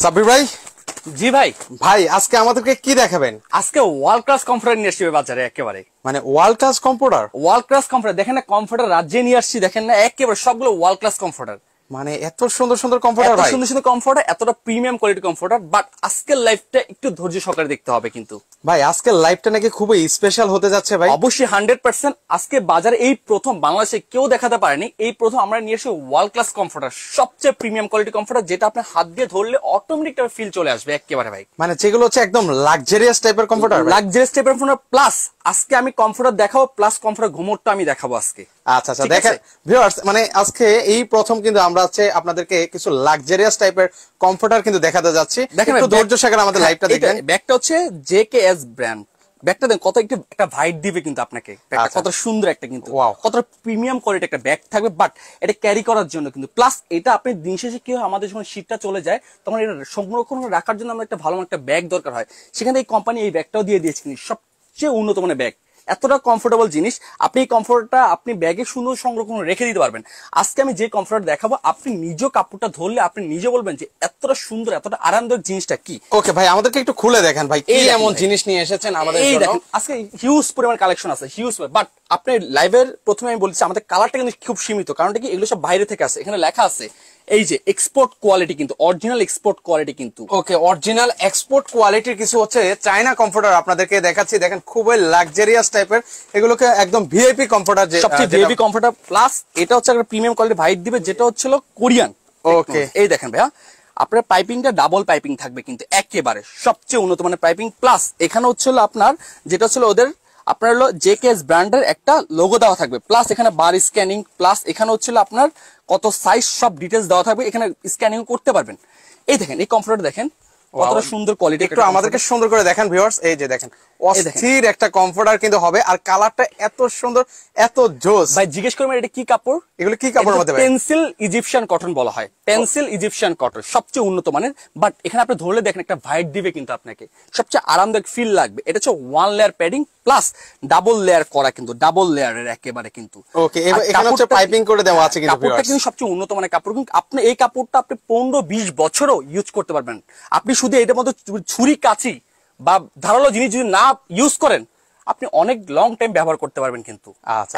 সাব্বির ভাই। জি ভাই। ভাই আজকে আমাদেরকে কি দেখাবেন? আজকে ওয়ার্ল্ড ক্লাস কম্পিউটার নিয়ে আসছি বাজারে একেবারে। মানে world class computer? World class computer দেখেন না, কম্পিউটার রাজ্যে নিয়ে আসছি দেখেন না, একেবারে সবগুলো ওয়ার্ল্ড ক্লাস কম্পিউটার। মানে এত সুন্দর সুন্দর কম্পিউটার ভাই, এত সুন্দর সুন্দর কম্পিউটার, এতটা প্রিমিয়াম কোয়ালিটি কম্পিউটার। বাট আজকের লাইফটা একটু ধৈর্য সহকারে দেখতে হবে কিন্তু ভাই। আজকের লাইভটা নাকি খুবই স্পেশাল হতে যাচ্ছে ভাই। অবশ্যই 100%। আজকে বাজারে এই প্রথম বাংলাদেশে কেউ দেখাতে পারেনি, এই প্রথম আমরা নিয়ে এসে ওয়ার্ল্ড ক্লাস কম্পিউটার, সবচেয়ে প্রিমিয়াম কোয়ালিটি কম্পিউটার, যেটা আপনি হাত দিয়ে ধরলে অটোমেটিক একটা ফিল চলে আসবে একেবারে ভাই। মানে যেগুলো হচ্ছে একদম লাক্সারিয়াস টাইপের কম্পিউটার, লাক্সারিয়াস টাইপের কম্পিউটার। প্লাস আজকে আমি কম্পিউটার দেখাবো, প্লাস কম্পিউটার ঘুমোরটা আমি দেখাবো আজকে। আচ্ছা আচ্ছা, দেখেন ভিউয়ার্স, মানে আজকে এই প্রথম কিন্তু আমরা হচ্ছে আপনাদেরকে কিছু লাক্সারিয়াস টাইপের কম্পিউটার কিন্তু দেখাতে যাচ্ছি। একটু ধৈর্য সহকারে আমাদের লাইভটা দেখেন। ব্যাগটা হচ্ছে জেকেএস ব্র্যান্ড। ব্যাগটা দেন কত একটা ভাইট দিবে কিন্তু আপনাকে, কত সুন্দর একটা কিন্তু কত প্রিমিয়াম কোয়ালিটি একটা ব্যাগ থাকবে। বাট এটা ক্যারি করার জন্য কিন্তু, প্লাস এটা আপনি দিন শেষে কি হয়, আমাদের যখন শীতটা চলে যায় তখন এটা সংরক্ষণ রাখার জন্য আমরা একটা ভালো একটা ব্যাগ দরকার হয়, সেখানে এই কোম্পানি এই ব্যাগটাও দিয়ে দিয়েছে কিন্তু সবচেয়ে উন্নত মানের ব্যাগ। এতটা কমফোর্টেবল জিনিস, আপনি এই কমফোর্টটা আপনি ব্যাগে সুন্দর সংরক্ষণ রেখে দিতে পারবেন। আজকে আমি যে কমফোর্ট দেখাবো, আপনি নিজ কাপড়টা ধরলে আপনি নিজে বলবেন যে এতটা সুন্দর এতটা আরামদায়ক জিনিসটা কি। ওকে ভাই, আমাদেরকে একটু খুলে দেখেন ভাই, কি এমন জিনিস নিয়ে এসেছেন আমাদের জন্য। আজকে হিউজ পরিমাণ কালেকশন আছে, হিউজ। বাট আপনি লাইভের প্রথমে আমি বলছি আমাদের কালারটা কিন্তু খুব সীমিত, কারণটা কি এগুলো সব বাইরে থেকে আসে। এখানে লেখা আছে এই যে এক্সপোর্ট কোয়ালিটি, কিন্তু অরিজিনাল এক্সপোর্ট কোয়ালিটি কিন্তু। ওকে, অরিজিনাল এক্সপোর্ট কোয়ালিটির কিছু হচ্ছে চায়না কম্পিউটার আপনাদেরকে দেখাচ্ছি। দেখেন খুবই লাক্সারিয়াস টাইপের, এগুলোকে একদম ভিআইপি কম্পিউটার, সবচেয়ে ভিআইপি কম্পিউটার। প্লাস এটা হচ্ছে একটা প্রিমিয়াম কোয়ালিটি ভাইট দিবে, যেটা হচ্ছিল কোরিয়ান। ওকে, এই দেখেন ভাইয়া, আপনার পাইপিংটা ডাবল পাইপিং থাকবে কিন্তু একেবারে সবচেয়ে উন্নত মানের পাইপিং। প্লাস এখানে হচ্ছিল আপনার যেটা হচ্ছিল ওদের আপনার হলো জেকেএস ব্র্যান্ডের একটা লোগো দেওয়া থাকবে। প্লাস এখানে বার স্ক্যানিং, প্লাস এখানে হচ্ছিল আপনার কত সাইজ সব ডিটেলস দেওয়া থাকবে, এখানে স্ক্যানিং করতে পারবেন। এই দেখেন এই কম্পিউটার দেখেন কতটা সুন্দর কোয়ালিটি। একটু আমাদেরকে সুন্দর করে দেখেন ভিউয়ার্স, এই যে দেখেন অস্থির একটা কম্পিউটার কিন্তু হবে, আর কালারটা এত সুন্দর, এত জোস। ভাই জিজ্ঞেস করবেন এটা কি কাপড়? এগুলো কি কাপড় মধ্যে ভাই? পেন্সিল ইজিপশিয়ান কটন বলা হয়, পেন্সিল ইজিপশিয়ান কটন, সবচেয়ে উন্নত মানের। বাট এখানে আপনি ধরলে দেখেন একটা ভাইট দিবে কিন্তু আপনাকে, সবচেয়ে আরামদায়ক ফিল লাগবে। এটা হচ্ছে one layer padding plus double layer করা, কিন্তু ডাবল লেয়ারের একেবারে কিন্তু। ওকে, এখানে হচ্ছে পাইপিং করে দেওয়া আছে কিন্তু কাপড়টা কিন্তু সবচেয়ে উন্নত মানের কাপড়। কিন্তু আপনি এই কাপড়টা আপনি 15-20 বছরও ইউজ করতে পারবেন। আপনি শুধু এটার মধ্যে ছুরি কাঁচি বা ধারালো জিনিস যদি না ইউজ করেন, আপনি অনেক লং টাইম ব্যবহার করতে পারবেন কিন্তু।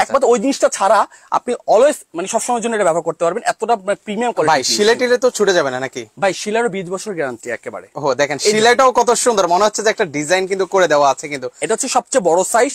একমাত্র ওই জিনিসটা ছাড়া আপনি অলওয়েজ মানে সবসময়ের জন্য এটা ব্যবহার করতে পারবেন, এতটা প্রিমিয়াম কোয়ালিটি। ভাই শিলেটিলে তো ছুটে যাবে না নাকি? ভাই শিলারও 20 বছর গ্যারান্টি একেবারে। ও দেখেন শিলাটাও কত সুন্দর, মনে হচ্ছে যে একটা ডিজাইন কিন্তু করে দেওয়া আছে কিন্তু। এটা হচ্ছে সবচেয়ে বড় সাইজ,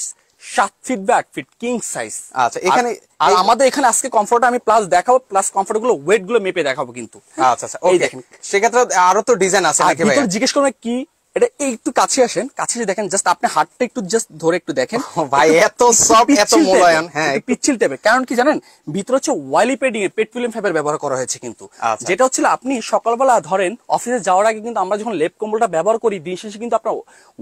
7 ফিট বা 8 ফিট কিং সাইজ। আচ্ছা, এখানে আর আমাদের এখানে আজকে কমফোর্ট আমি প্লাস দেখাবো, প্লাস কমফোর্ট গুলো ওয়েট গুলো মেপে দেখাবো কিন্তু। আচ্ছা আচ্ছা, ওকে দেখেন সেক্ষেত্রে আরো তো ডিজাইন আছে নাকি ভাই? জিজ্ঞেস করবেন কি এটা, একটু কাছে আসেন, কাছে দেখেন, জাস্ট আপনি হাতটা একটু জাস্ট ধরে একটু দেখেন ভাই, এত সফট এত মোলায়েম। হ্যাঁ, পিচ্ছিল টাইপের। কারণ কি জানেন, ভিতরে হচ্ছে ওয়াইলি প্যাডিং এ পেট্রোলিয়াম ফাইবার ব্যবহার করা হয়েছে কিন্তু। যেটা হচ্ছে আপনি সকালবেলা ধরেন অফিসে যাওয়ার আগে কিন্তু আমরা যখন লেপ কম্বলটা ব্যবহার করি, দিন শেষে কিন্তু আপনার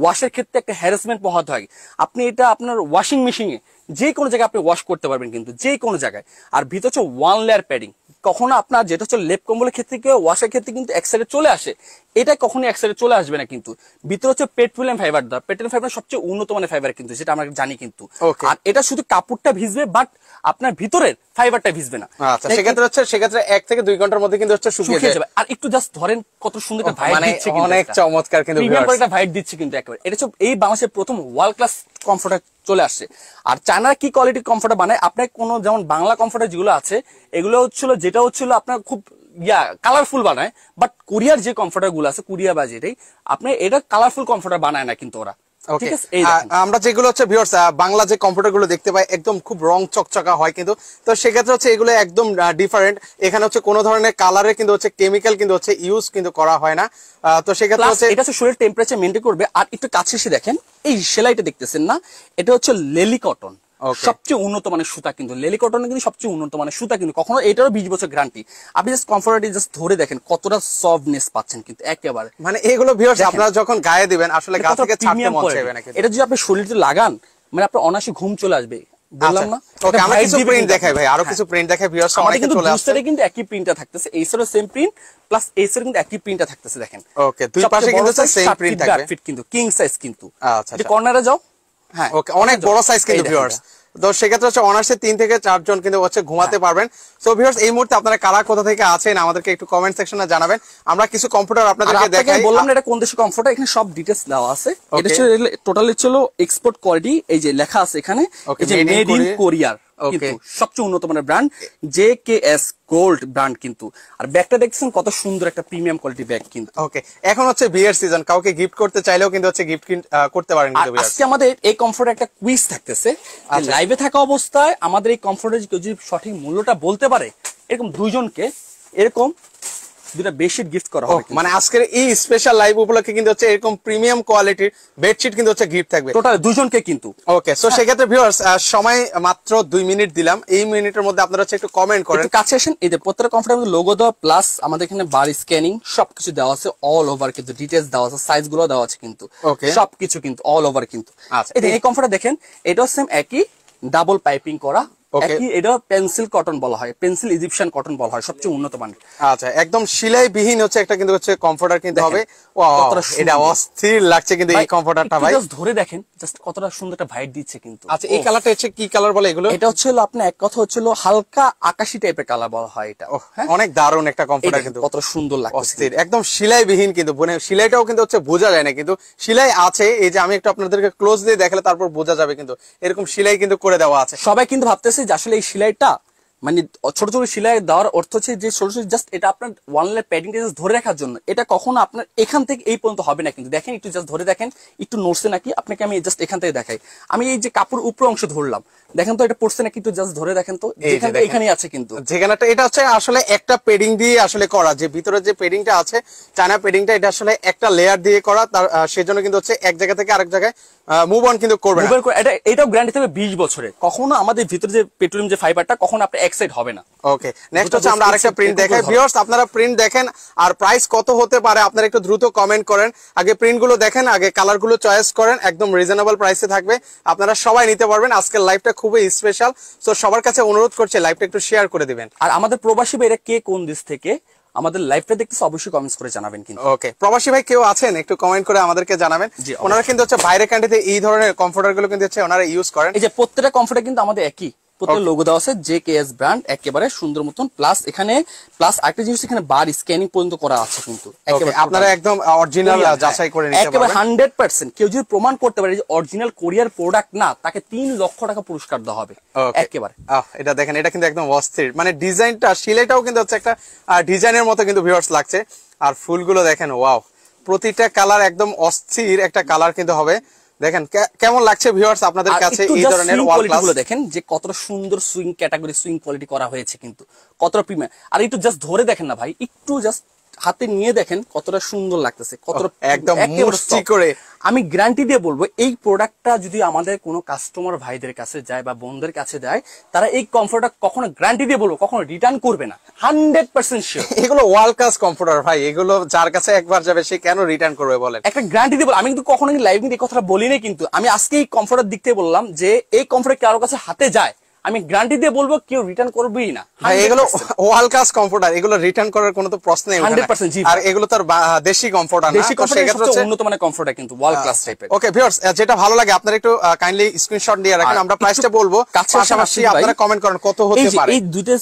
ওয়াশের ক্ষেত্রে একটা হ্যারাসমেন্ট পোহাতে হয়। আপনি এটা আপনার ওয়াশিং মেশিনে যে কোনো জায়গায় আপনি ওয়াশ করতে পারবেন কিন্তু, যে কোনো জায়গায়। আর ভিতরে হচ্ছে ওয়ান লেয়ার প্যাডিং। কখনো আপনার যেটা হচ্ছে লেপ কম্বলের ক্ষেত্রে কি ওয়াশের ক্ষেত্রে কিন্তু এক সাইডে চলে আসে, এটা কখনোই এক সাইডে চলে আসবে না কিন্তু। ভিতরে হচ্ছে পেট্রোলিয়াম ফাইবার দেওয়া, পেট্রোলিয়াম ফাইবার সবচেয়ে উন্নত মানের ফাইবার কিন্তু, যেটা আমরা জানি কিন্তু। আর এটা শুধু কাপড়টা ভিজবে, বাট আপনার ভিতরের ফাইবারটা ভিজবে না। আচ্ছা, সেক্ষেত্রে 1 থেকে 2 ঘন্টার মধ্যে কিন্তু হচ্ছে শুকিয়ে যাবে। আর একটু জাস্ট ধরেন কত সুন্দর একটা ভাইব দিচ্ছে কিন্তু, অনেক চমৎকার কিন্তু প্রিমিয়াম একটা ভাইব দিচ্ছে কিন্তু একেবারে। এটা হচ্ছে এই বাংলাদেশের প্রথম ওয়ার্ল্ড ক্লাস কমফোর্টার চলে আসছে। আর চায়নার কি কোয়ালিটির কমফোর্টার বানায়, আপনার কোন যেমন বাংলা কমফোর্টার যেগুলো আছে এগুলো হচ্ছিল যেটা হচ্ছিল আপনার খুব কালারফুল বানায়, বাট কোরিয়ার যে কমফোর্টার গুলো আছে, কোরিয়া বা যেটাই আপনি এটা কালারফুল কমফোর্টার বানায় না কিন্তু ওরা। আমরা যেগুলো হচ্ছে ভিউয়ার্স বাংলা যে কম্পিউটার গুলো দেখতে পাই একদম খুব রং চকচকা হয় কিন্তু, তো সেক্ষেত্রে হচ্ছে এগুলো একদম ডিফারেন্ট। এখানে হচ্ছে কোনো ধরনের কালারে কিন্তু হচ্ছে কেমিক্যাল কিন্তু হচ্ছে ইউজ কিন্তু করা হয় না। তো সেক্ষেত্রে হচ্ছে এটা হচ্ছে শরীরের টেম্পারেচার মেইনটেইন করবে। আর একটু কাছে এসে দেখেন এই সেলাইটা দেখতেছেন না, এটা হচ্ছে লেলি কটন, সবচেয়ে উন্নত মানের সুতা কিন্তু। লেলি কটনের কিন্তু সবচেয়ে উন্নত মানের সুতা কিন্তু, কখনো এটারও 20 বছর গ্যারান্টি। আপনি জাস্ট কমফোর্টলি জাস্ট ধরে দেখেন কতটা সফটনেস পাচ্ছেন কিন্তু একেবারে। মানে এগুলো ভিউয়ার্স আপনারা যখন গায়ে দিবেন আসলে গা থেকে ছাড়তে মন চাইবে না কিন্তু। এটা যদি আপনি শরীরে লাগান মানে আপনার অনায়াসে ঘুম চলে আসবে, বললাম না। ওকে, আমরা কিছু প্রিন্ট দেখাই ভাই, আরো কিছু প্রিন্ট দেখাই ভিউয়ার্স। আমাদের কিন্তু দুই সাইডে কিন্তু একই প্রিন্টটা থাকতেছে, এই সাইডে সেম প্রিন্ট প্লাস এই সাইডে কিন্তু একই প্রিন্টটা থাকতেছে দেখেন। ওকে, দুই পাশে কিন্তু সেম প্রিন্ট থাকবে, ফিট কিন্তু কিং সাইজ কিন্তু। আচ্ছা, কর্নারে যাও। হ্যাঁ, ওকে, অনেক বড় সাইজ কিন্তু ভিউয়ার্স। তো সেক্ষেত্রে হচ্ছে অনার্সে 3 থেকে 4 জন কিন্তু হচ্ছে ঘুমাতে পারবেন। সো ভিউয়ার্স, এই মুহূর্তে আপনারা কারা কোথা থেকে আছেন আমাদেরকে একটু কমেন্ট সেকশনে জানাবেন। আমরা কিছু কম্পিউটার আপনাদেরকে দেখাই। বললাম না এটা কোন দেশের কমফোর্টার, এখানে সব ডিটেইলস দেওয়া আছে। এটা টোটালি ছিল এক্সপোর্ট কোয়ালিটি, এই যে লেখা আছে এখানে, এই যে মেড ইন কোরিয়ার, কিন্তু সবচেয়ে উন্নত মানের ব্র্যান্ড জেকেএস গোল্ড ব্র্যান্ড কিন্তু। আর ব্যাগটা দেখছেন কত সুন্দর একটা প্রিমিয়াম কোয়ালিটি ব্যাগ কিন্তু। ওকে, এখন হচ্ছে বিয়ের সিজন, কাউকে গিফট করতে চাইলেও কিন্তু হচ্ছে গিফট করতে পারেন কিন্তু ভিউয়ার্স। আজকে আমাদের এই কমফোর্টের একটা কুইজ থাকতেছে, লাইভে থাকা অবস্থায় আমাদের এই কমফোর্টের যদি সঠিক মূল্যটা বলতে পারে, এরকম দুইজনকে এরকম দুটা বেডশিট গিফট করা হবে। মানে আজকের এই স্পেশাল লাইভ উপলক্ষে কিন্তু হচ্ছে এরকম প্রিমিয়াম কোয়ালিটির বেডশিট কিন্তু হচ্ছে গিফট থাকবে টোটাল দুজনকে কিন্তু। ওকে, সো সেক্ষেত্রে ভিউয়ার্স সময় মাত্র 2 মিনিট দিলাম, এই মিনিটের মধ্যে আপনারা হচ্ছে একটু কমেন্ট করেন। কাছে আসেন, এই যে প্রত্যেকটা কমফোর্টের লোগো দেওয়া, প্লাস আমাদের এখানে বার স্ক্যানিং সবকিছু দেওয়া আছে, অল ওভার কিন্তু ডিটেইলস দেওয়া আছে, সাইজ গুলো দেওয়া আছে কিন্তু, সবকিছু কিন্তু অল ওভার কিন্তু। আচ্ছা, এই কমফোর্টটা দেখেন, এটাও সেম একই ডাবল পাইপিং করা, একই, এটা পেন্সিল কটন বলা হয়, পেন্সিল ইজিপশিয়ান কটন বলা হয়, সবচেয়ে উন্নত মানের। আচ্ছা, একদম সেলাই বিহীন হচ্ছে একটা কিন্তু হচ্ছে কমফোর্টার কিন্তু হবে। এটা অস্থির লাগছে কিন্তু এই কমফোর্টারটা ভাই, জাস্ট ধরে দেখেন, জাস্ট কতটা সুন্দর একটা ভাইব দিচ্ছে কিন্তু। আচ্ছা, এই কালারটা হচ্ছে কি কালার বলে এগুলো? এটা হচ্ছে আপনার এক কথা হচ্ছে হালকা আকাশী টাইপের কালার বলা হয় এটা। অনেক দারুণ একটা কমফোর্টার কিন্তু, কত সুন্দর লাগছে, অস্থির, একদম সেলাই বিহীন কিন্তু, সেলাইটাও কিন্তু হচ্ছে বোঝা যায় না, কিন্তু সেলাই আছে। এই যে আমি একটু আপনাদেরকে ক্লোজ দিয়ে দেখালে তারপর বোঝা যাবে কিন্তু এরকম সেলাই কিন্তু করে দেওয়া আছে। সবাই কিন্তু ভাবতেছে যে আসলে এই সেলাইটা মানে ছোট ছোট সেলাই দেওয়ার অর্থ হচ্ছে যে ছোট ছোট জাস্ট এটা আপনার ওয়ান লাইন প্যাডিংটা জাস্ট ধরে রাখার জন্য, এটা কখনো আপনার এখান থেকে এই পর্যন্ত হবে না কিন্তু। দেখেন একটু জাস্ট ধরে দেখেন, একটু নড়ছে নাকি, আপনাকে আমি জাস্ট এখান থেকে দেখাই। আমি এই যে কাপড় উপর অংশ ধরলাম, দেখেন তো এটা পড়ছে নাকি, একটু জাস্ট ধরে দেখেন তো, এখানেই আছে কিন্তু, যেখানে এটা হচ্ছে আসলে একটা পেডিং দিয়ে আসলে করা, যে ভিতরে যে পেডিংটা আছে চায়না পেডিংটা, এটা আসলে একটা লেয়ার দিয়ে করা, তার সেজন্য কিন্তু হচ্ছে এক জায়গা থেকে আরেক জায়গায় মুভ অন কিন্তু করবে না। এটাও গ্যারান্টি থাকবে 20 বছরের, কখনো আমাদের ভিতরে যে পেট্রোলিয়াম যে ফাইবারটা কখনো আপনার এক সাইড হবে না। ওকে, নেক্সট হচ্ছে আমরা আরেকটা প্রিন্ট দেখাই ভিউয়ার্স, আপনারা প্রিন্ট দেখেন আর প্রাইস কত হতে পারে আপনারা একটু দ্রুত কমেন্ট করেন। আগে প্রিন্ট গুলো দেখেন, আগে কালার গুলো চয়েস করেন, একদম রিজনেবল প্রাইসে থাকবে, আপনারা সবাই নিতে পারবেন। আজকের লাইভটা খুবই স্পেশাল, সো সবার কাছে অনুরোধ করছি লাইভটা একটু শেয়ার করে দিবেন। আর আমাদের প্রবাসী ভাইরা কে কোন দেশ থেকে আমাদের লাইভটা দেখতেছে অবশ্যই কমেন্টস করে জানাবেন কিন্তু। ওকে, প্রবাসী ভাই কেউ আছেন একটু কমেন্ট করে আমাদেরকে জানাবেন। ওনারা কিন্তু হচ্ছে বাইরের কান্ট্রিতে এই ধরনের কমফোর্টার গুলো কিন্তু হচ্ছে ওনারা ইউজ করেন। এই যে প্রত্যেকটা কমফোর্টার কিন্তু আমাদের একই, প্রত্যেক লোগো দেওয়া আছে জেকেএস ব্র্যান্ড, একেবারে সুন্দর মতন, প্লাস এখানে প্লাস আরেকটা জিনিস এখানে বার স্ক্যানিং পর্যন্ত করা আছে কিন্তু, আপনারা একদম অরিজিনাল যাচাই করে নিতে পারবেন একেবারে 100%। কেউ যদি প্রমাণ করতে পারে যে অরিজিনাল কোরিয়ার প্রোডাক্ট না, তাকে 3 লক্ষ টাকা পুরস্কার দেওয়া হবে একেবারে। এটা দেখেন, এটা কিন্তু একদম অস্থির, মানে ডিজাইনটা সেলাইটাও কিন্তু হচ্ছে একটা ডিজাইনের মতো কিন্তু ভিউয়ার্স লাগছে। আর ফুলগুলো দেখেন, ওয়াও, প্রতিটা কালার একদম অস্থির একটা কালার কিন্তু হবে। দেখেন কেমন লাগছে ভিউয়ার্স আপনাদের কাছে এই ধরনের ওয়াল ক্লাস গুলো দেখেন যে কতটা সুন্দর সুইং ক্যাটাগরি সুইং কোয়ালিটি করা হয়েছে কিন্তু, কতটা প্রিমিয়াম। আর একটু জাস্ট ধরে দেখেন না ভাই, একটু জাস্ট হাতে নিয়ে দেখেন কতটা সুন্দর লাগতেছে, কতটা একদম মুষ্টি করে। আমি গ্যারান্টি দিয়ে বলবো এই প্রোডাক্টটা যদি আমাদের কোনো কাস্টমার ভাইদের কাছে যায় বা বোনদের কাছে যায়, তারা এই কমফোর্টটা কখনো গ্যারান্টি দিয়ে বলবো কখনো রিটার্ন করবে না, 100% শিওর। এগুলো ওয়াল ক্লাস কমফোর্টার ভাই, এগুলো যার কাছে একবার যাবে সে কেন রিটার্ন করবে বলেন? একটা গ্যারান্টি দিয়ে বল, আমি কিন্তু কখনো লাইভ নিয়ে এই কথাটা বলি না কিন্তু, আমি আজকে এই কমফোর্টার দিক থেকে বললাম যে এই কমফোর্টার কারোর কাছে হাতে যায়, আমি গ্যারান্টি দিয়ে বলবো কেউ রিটার্ন করবেই না। এগুলো ওয়াল ক্লাস কমফোর্টার, এগুলো রিটার্ন করার কোনো তো প্রশ্নই ওঠে না। 100% জি। আর এগুলো তো দেশি কমফোর্টার না, দেশি কমফোর্টার সবচেয়ে উন্নত মানের কমফোর্টার কিন্তু ওয়াল ক্লাস টাইপের। ওকে ভিউয়ার্স, যেটা ভালো লাগে আপনারা একটু কাইন্ডলি স্ক্রিনশট দিয়ে রাখেন, আমরা প্রাইসটা বলবো, পাশাপাশি আপনারা কমেন্ট করেন কত হতে পারে। এই দুইটার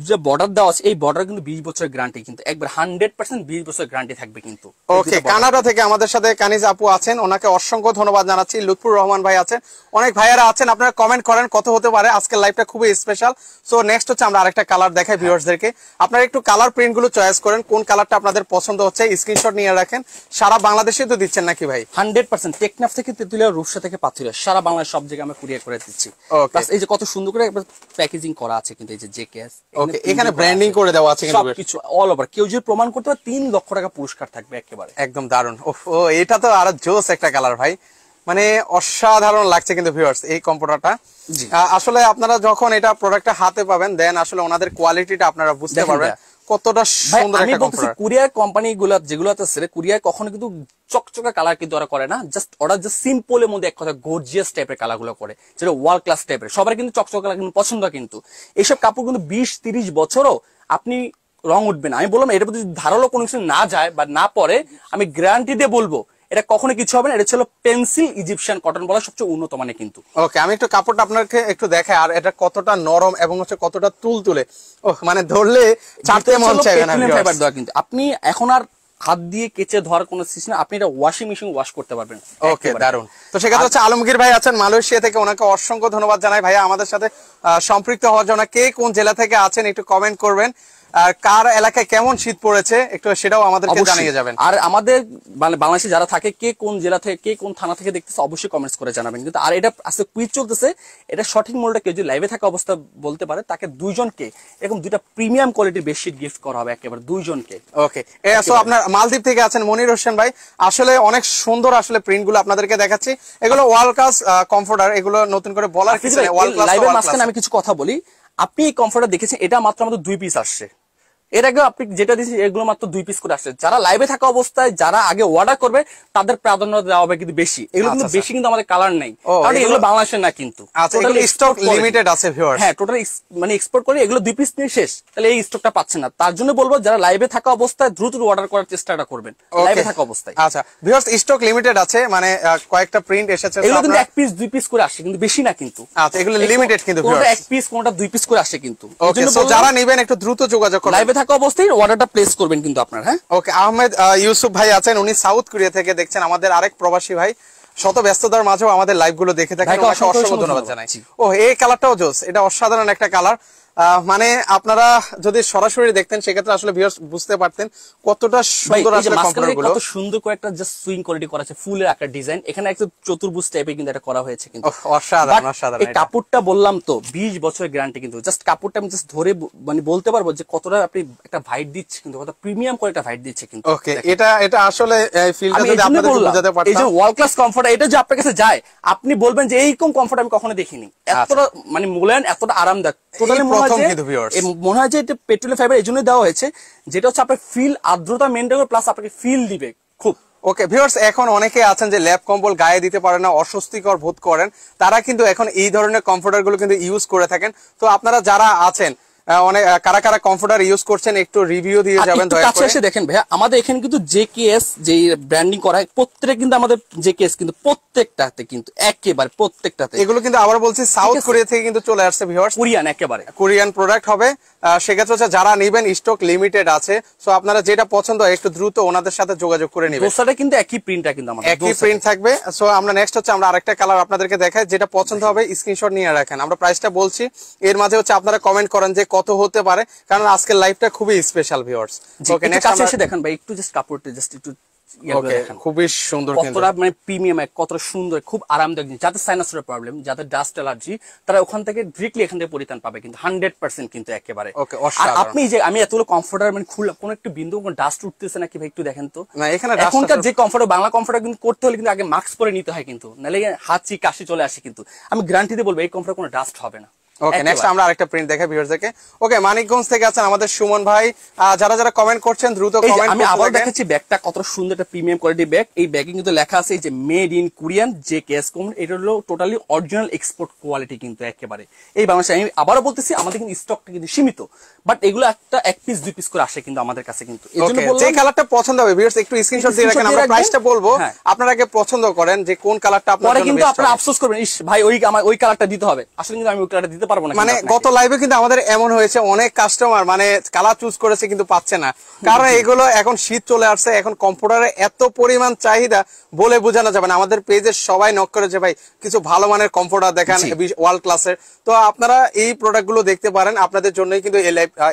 যে বর্ডার দেওয়া আছে, এই বর্ডার কিন্তু 20 বছরের গ্যারান্টি কিন্তু, একবার 100% 20 বছরের গ্যারান্টি থাকবে কিন্তু। ওকে, কানাডা থেকে আমাদের সাথে কানিজ আপু আছেন, ওনাকে অসংখ্য ধন্যবাদ জানাচ্ছি। লুৎফুর রহমান ভাই আছেন, অনেক ভাইয়ারা আছেন, আপনারা কমেন্ট করেন কত হতে পারে। আজকের লাইভটা খুবই স্পেশাল। সো নেক্সট হচ্ছে আমরা আরেকটা কালার দেখাই ভিউয়ার্সদেরকে, আপনারা একটু কালার প্রিন্ট গুলো চয়েস করেন, কোন কালারটা আপনাদের পছন্দ হচ্ছে স্ক্রিনশট নিয়ে রাখেন। সারা বাংলাদেশে তো দিচ্ছেন নাকি ভাই? 100% টেকনাফ থেকে তেতুলিয়া, রূপসা থেকে পাথুরিয়া, সারা বাংলাদেশ সব জায়গায় আমরা কুরিয়ার করে দিচ্ছি। প্লাস এই যে কত সুন্দর করে প্যাকেজিং করা আছে কিন্তু, এই যে জেকেএস, ওকে, এখানে ব্র্যান্ডিং করে দেওয়া আছে কিন্তু সবকিছু অল ওভার। কেউ যদি প্রমাণ করতে পারে 3 লক্ষ টাকা পুরস্কার থাকবে একেবারে, একদম দারুণ। ও এটা তো আরো জোস একটা কালার ভাই, মানে অসাধারণ লাগছে কিন্তু ভিউয়ার্স এই কম্পিউটারটা। আসলে আপনারা যখন এটা প্রোডাক্টটা হাতে পাবেন দেন আসলে ওনাদের কোয়ালিটিটা আপনারা বুঝতে পারবেন কতটা সুন্দর একটা কম্পিউটার। কুরিয়ার কোম্পানি গুলো যেগুলো আছে, কুরিয়ার কখনো কিন্তু চকচকা কালার কিন্তু ওরা করে না, জাস্ট ওরা জাস্ট সিম্পল এর মধ্যে এক কথা গর্জিয়াস টাইপের কালার গুলো করে, যেটা ওয়াল ক্লাস টাইপের। সবার কিন্তু চকচকা কালার কিন্তু পছন্দ, কিন্তু এইসব কাপড় কিন্তু 20-30 বছরও আপনি রং উঠবে না। আমি বললাম এটার প্রতি ধারালো কোনো কিছু না যায় বা না পরে, আমি গ্যারান্টি দিয়ে বলবো এটা কখনো কিছু হবে না, এটা ছিল পেন্সিল ইজিপশিয়ান কটন বলা সবচেয়ে উন্নত মানে কিন্তু। ওকে, আমি একটু কাপড়টা আপনাকে একটু দেখাই, আর এটা কতটা নরম এবং হচ্ছে কতটা তুলতুলে, মানে ধরলে চাটতে মন চাইবে না। ফাইবার দেওয়া কিন্তু আপনি এখন আর হাত দিয়ে কেচে ধোয়ার কোনো সিস্টেম, আপনি এটা ওয়াশিং মেশিন ওয়াশ করতে পারবেন। ওকে, দারুন। তো সেক্ষেত্রে হচ্ছে আলমগীর ভাই আছেন মালয়েশিয়া থেকে, ওনাকে অসংখ্য ধন্যবাদ জানাই ভাইয়া আমাদের সাথে সম্পৃক্ত হওয়ার জন্য। কে কোন জেলা থেকে আছেন একটু কমেন্ট করবেন, আর কার এলাকায় কেমন শীত পড়েছে একটু সেটাও আমাদেরকে জানিয়ে যাবেন। আর আমাদের মানে বাংলাদেশে যারা থাকে, কে কোন জেলা থেকে কে কোন থানা থেকে দেখতেছে অবশ্যই কমেন্টস করে জানাবেন কিন্তু। আর এটা আজকে কুইজ চলতেছে, এটা সঠিক মূল্যটা কেউ যদি লাইভে থাকা অবস্থা বলতে পারে তাকে দুইজনকে এরকম দুইটা প্রিমিয়াম কোয়ালিটির বেডশিট গিফট করা হবে একেবারে দুইজনকে। ওকে, সো আপনার মালদ্বীপ থেকে আছেন মনির হোসেন ভাই, আসলে অনেক সুন্দর আসলে প্রিন্ট গুলো আপনাদেরকে দেখাচ্ছি, এগুলো ওয়াল ক্লাস কমফোর্টার, এগুলো নতুন করে বলার কিছু নেই। ওয়াল ক্লাস লাইভের মাঝখানে আমি কিছু কথা বলি, আপনি এই কমফোর্টার দেখেছেন, এটা মাত্র আমাদের 2 পিস আসছে। এর আগে আপনি যেটা দিয়েছেন এগুলো মাত্র 2 পিস করে আসছে। যারা লাইভে থাকা অবস্থায় যারা আগে অর্ডার করবে তাদের প্রাধান্য দেওয়া হবে কিন্তু বেশি। এগুলো কিন্তু বেশি কিন্তু আমাদের কালার নেই, কারণ এগুলো বাংলাদেশের না কিন্তু। আচ্ছা, এগুলো স্টক লিমিটেড আছে ভিউয়ার্স। হ্যাঁ, টোটাল মানে এক্সপোর্ট করে এগুলো 2 পিস নিয়ে শেষ, তাহলে এই স্টকটা পাচ্ছেন না। তার জন্য বলবো যারা লাইভে থাকা অবস্থায় দ্রুত অর্ডার করার চেষ্টাটা করবেন লাইভে থাকা অবস্থায়। আচ্ছা ভিউয়ার্স, স্টক লিমিটেড আছে, মানে কয়েকটা প্রিন্ট এসেছে, এগুলো কিন্তু 1 পিস 2 পিস করে আসে কিন্তু বেশি না কিন্তু। আচ্ছা, এগুলো লিমিটেড কিন্তু কোনটা 1 পিস কোনটা 2 পিস করে আসে কিন্তু। ওকে, সো যারা নেবেন একটু দ্রুত যোগাযোগ করুন, লাইভে থাকা অবস্থায় অর্ডারটা প্লেস করবেন কিন্তু আপনার। হ্যাঁ, ওকে। আহমেদ ইউসুফ ভাই আছেন, উনি সাউথ কোরিয়া থেকে দেখছেন, আমাদের আরেক প্রবাসী ভাই, শত ব্যস্ততার মাঝেও আমাদের লাইভ গুলো দেখে থাকেন, অসংখ্য ধন্যবাদ জানাই। ও, এই কালারটাও জোস, এটা অসাধারণ একটা কালার। মানে আপনারা যদি সরাসরি দেখতেন সেক্ষেত্রে আসলে ভিউয়ার্স বুঝতে পারতেন কতটা সুন্দর আসলে কমফোর্টগুলো, কত সুন্দর করে একটা জাস্ট সুইং কোয়ালিটি করা আছে, ফুলের একটা ডিজাইন, এখানে একটা চতুর্ভুজ টাইপের কিন্তু এটা করা হয়েছে কিন্তু। অসাধারণ অসাধারণ। এই কাপড়টা বললাম তো 20 বছরের গ্যারান্টি কিন্তু। জাস্ট কাপড়টা আমি জাস্ট ধরে মানে বলতে পারবো যে কতটা আপনি একটা ভাইট দিচ্ছে কিন্তু, কত প্রিমিয়াম করে একটা ভাইট দিচ্ছে কিন্তু। ওকে, এটা আসলে ফিলটা যদি আপনাদেরকে বোঝাতে পারতাম, এই যে ওয়ার্ল্ড ক্লাস কমফোর্ট, এটা যে আপনার কাছে যায় আপনি বলবেন যে এইরকম কমফোর্ট আমি কখনো দেখিনি, এতটা মানে মূল্যায়ন, এতটা আরামদায়ক। টোটালি মনে হয় যে এটা পেট্রোলিয়াম ফাইবার এই জন্যই দেওয়া হয়েছে, যেটা হচ্ছে আপনার ফিল আর্দ্রতা মেনটেন করে প্লাস আপনাকে ফিল দিবে খুব। ওকে ভিউয়ার্স, এখন অনেকে আছেন যে ল্যাব কম্বল গায়ে দিতে পারে না, অস্বস্তিকর বোধ করেন, তারা কিন্তু এখন এই ধরনের কমফোর্টার গুলো কিন্তু ইউজ করে থাকেন। তো আপনারা যারা আছেন অনেক কারা কারা কমফোর্টার ইউজ করছেন একটু রিভিউ দিয়ে যাবেন দয়া করে। এসে দেখেন ভাইয়া, আমাদের এখানে কিন্তু জেকেএস যে ব্র্যান্ডিং করা হয় প্রত্যেকটা কিন্তু আমাদের জেকেএস কিন্তু প্রত্যেকটাতে কিন্তু একেবারে প্রত্যেকটাতে। এগুলো কিন্তু আবার বলছি সাউথ কোরিয়া থেকে কিন্তু চলে আসছে ভিউয়ার্স, কোরিয়ান একেবারে কোরিয়ান প্রোডাক্ট হবে। সেক্ষেত্রে হচ্ছে যারা নেবেন স্টক লিমিটেড আছে, সো আপনারা যেটা পছন্দ হয় একটু দ্রুত ওনাদের সাথে যোগাযোগ করে নেবেন। দোসাটা কিন্তু একই প্রিন্টটা কিন্তু আমাদের একই প্রিন্ট থাকবে। সো আমরা নেক্সট হচ্ছে আমরা আরেকটা কালার আপনাদেরকে দেখাই, যেটা পছন্দ হবে স্ক্রিনশট নিয়ে রাখেন। আমরা প্রাইসটা বলছি, এর মাঝে হচ্ছে আপনারা কমেন্ট করেন যে কত হতে পারে, কারণ আজকের লাইভটা খুবই স্পেশাল ভিউয়ার্স। ওকে, নেক্সট কাছে এসে দেখেন ভাই, একটু জাস্ট কাপড়টা জাস্ট একটু খুবই সুন্দর, কতটা মানে প্রিমিয়াম, কতটা সুন্দর, খুব আরামদায়ক। যাদের সাইনাসের প্রবলেম, যাদের ডাস্ট অ্যালার্জি, তারা ওখান থেকে ডিরেক্টলি এখান থেকে পরিত্রাণ পাবে কিন্তু 100% কিন্তু একেবারে। আর আপনি যে আমি এতগুলো কমফোর্টার মানে খুলে কোন একটু বিন্দু কোন ডাস্ট উঠতেছে নাকি ভাই একটু দেখেন তো। না, এখানে এখনকার যে কমফোর্টার বাংলা কমফোর্টার কিন্তু করতে হলে কিন্তু আগে মাস্ক পরে নিতে হয় কিন্তু, নাহলে হাঁচি কাশি চলে আসে কিন্তু। আমি গ্যারান্টি দিয়ে বলবো এই কমফোর্টার কোনো ডাস্ট হবে না। ওকে, নেক্সট আমরা আরেকটা প্রিন্ট দেখাই ভিউয়ারদেরকে। ওকে, মানিকগঞ্জ থেকে আছেন আমাদের সুমন ভাই, যারা যারা কমেন্ট করছেন দ্রুত কমেন্ট করুন। আমি আবার দেখাচ্ছি ব্যাগটা কত সুন্দর একটা প্রিমিয়াম কোয়ালিটি ব্যাগ। এই ব্যাগে কিন্তু লেখা আছে এই যে made in Korean JKS company, এটা হলো টোটালি অরিজিনাল এক্সপোর্ট কোয়ালিটি কিন্তু একেবারে এই বাংলাদেশে। আমি আবারও বলতেছি আমাদের কিন্তু স্টকটা কিন্তু সীমিত, বাট এগুলো একটা 1 পিস 2 পিস করে আসে কিন্তু আমাদের কাছে কিন্তু। এজন্য বললাম যে কালারটা পছন্দ হবে ভিউয়ার্স একটু স্ক্রিনশট দিয়ে রাখেন, আমরা প্রাইসটা বলবো, আপনারা আগে পছন্দ করেন যে কোন কালারটা আপনাদের জন্য বেস্ট হবে। পরে কিন্তু আপনারা আফসোস করবেন, ইস ভাই ওই কালারটা দিতে হবে, আসলে কিন্তু আমি ওই কালারটা দিতে পারবো না। মানে গত লাইভে কিন্তু আমাদের এমন হয়েছে, অনেক কাস্টমার মানে কালার চুজ করেছে কিন্তু পাচ্ছে না, কারণ এগুলো এখন শীত চলে আসছে, এখন কম্পিউটারে এত পরিমাণ চাহিদা বলে বোঝানো যাবে না। আমাদের পেজে সবাই নক করে যে ভাই কিছু ভালো মানের কম্পিউটার দেখান ওয়ার্ল্ড ক্লাসের, তো আপনারা এই প্রোডাক্ট গুলো দেখতে পারেন, আপনাদের জন্যই কিন্তু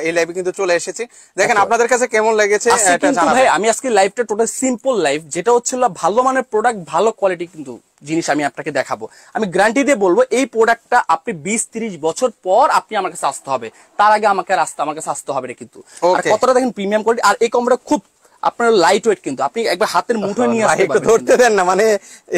এই লাইভে কিন্তু চলে এসেছি। দেখেন আপনাদের কাছে কেমন লেগেছে এটা জানাবেন। ভাই আমি আজকে লাইভটা টোটাল সিম্পল লাইভ, যেটা হচ্ছে ভালো মানের প্রোডাক্ট, ভালো কোয়ালিটি কিন্তু জিনিস আমি আপনাকে দেখাবো। আমি গ্যারান্টি দিয়ে বলবো এই প্রোডাক্টটা আপনি 20-30 বছর পর আপনি আমার কাছে আসতে হবে, তার আগে আমার কাছে আসতে হবে না কিন্তু। আর কতটা দেখেন প্রিমিয়াম কোয়ালিটি, আর এই কম্পিউটার খুব আপনার লাইট ওয়েট কিন্তু, আপনি একবার হাতের মুঠোয় নিয়ে আসতে পারবেন। একটু ধরতে দেন না, মানে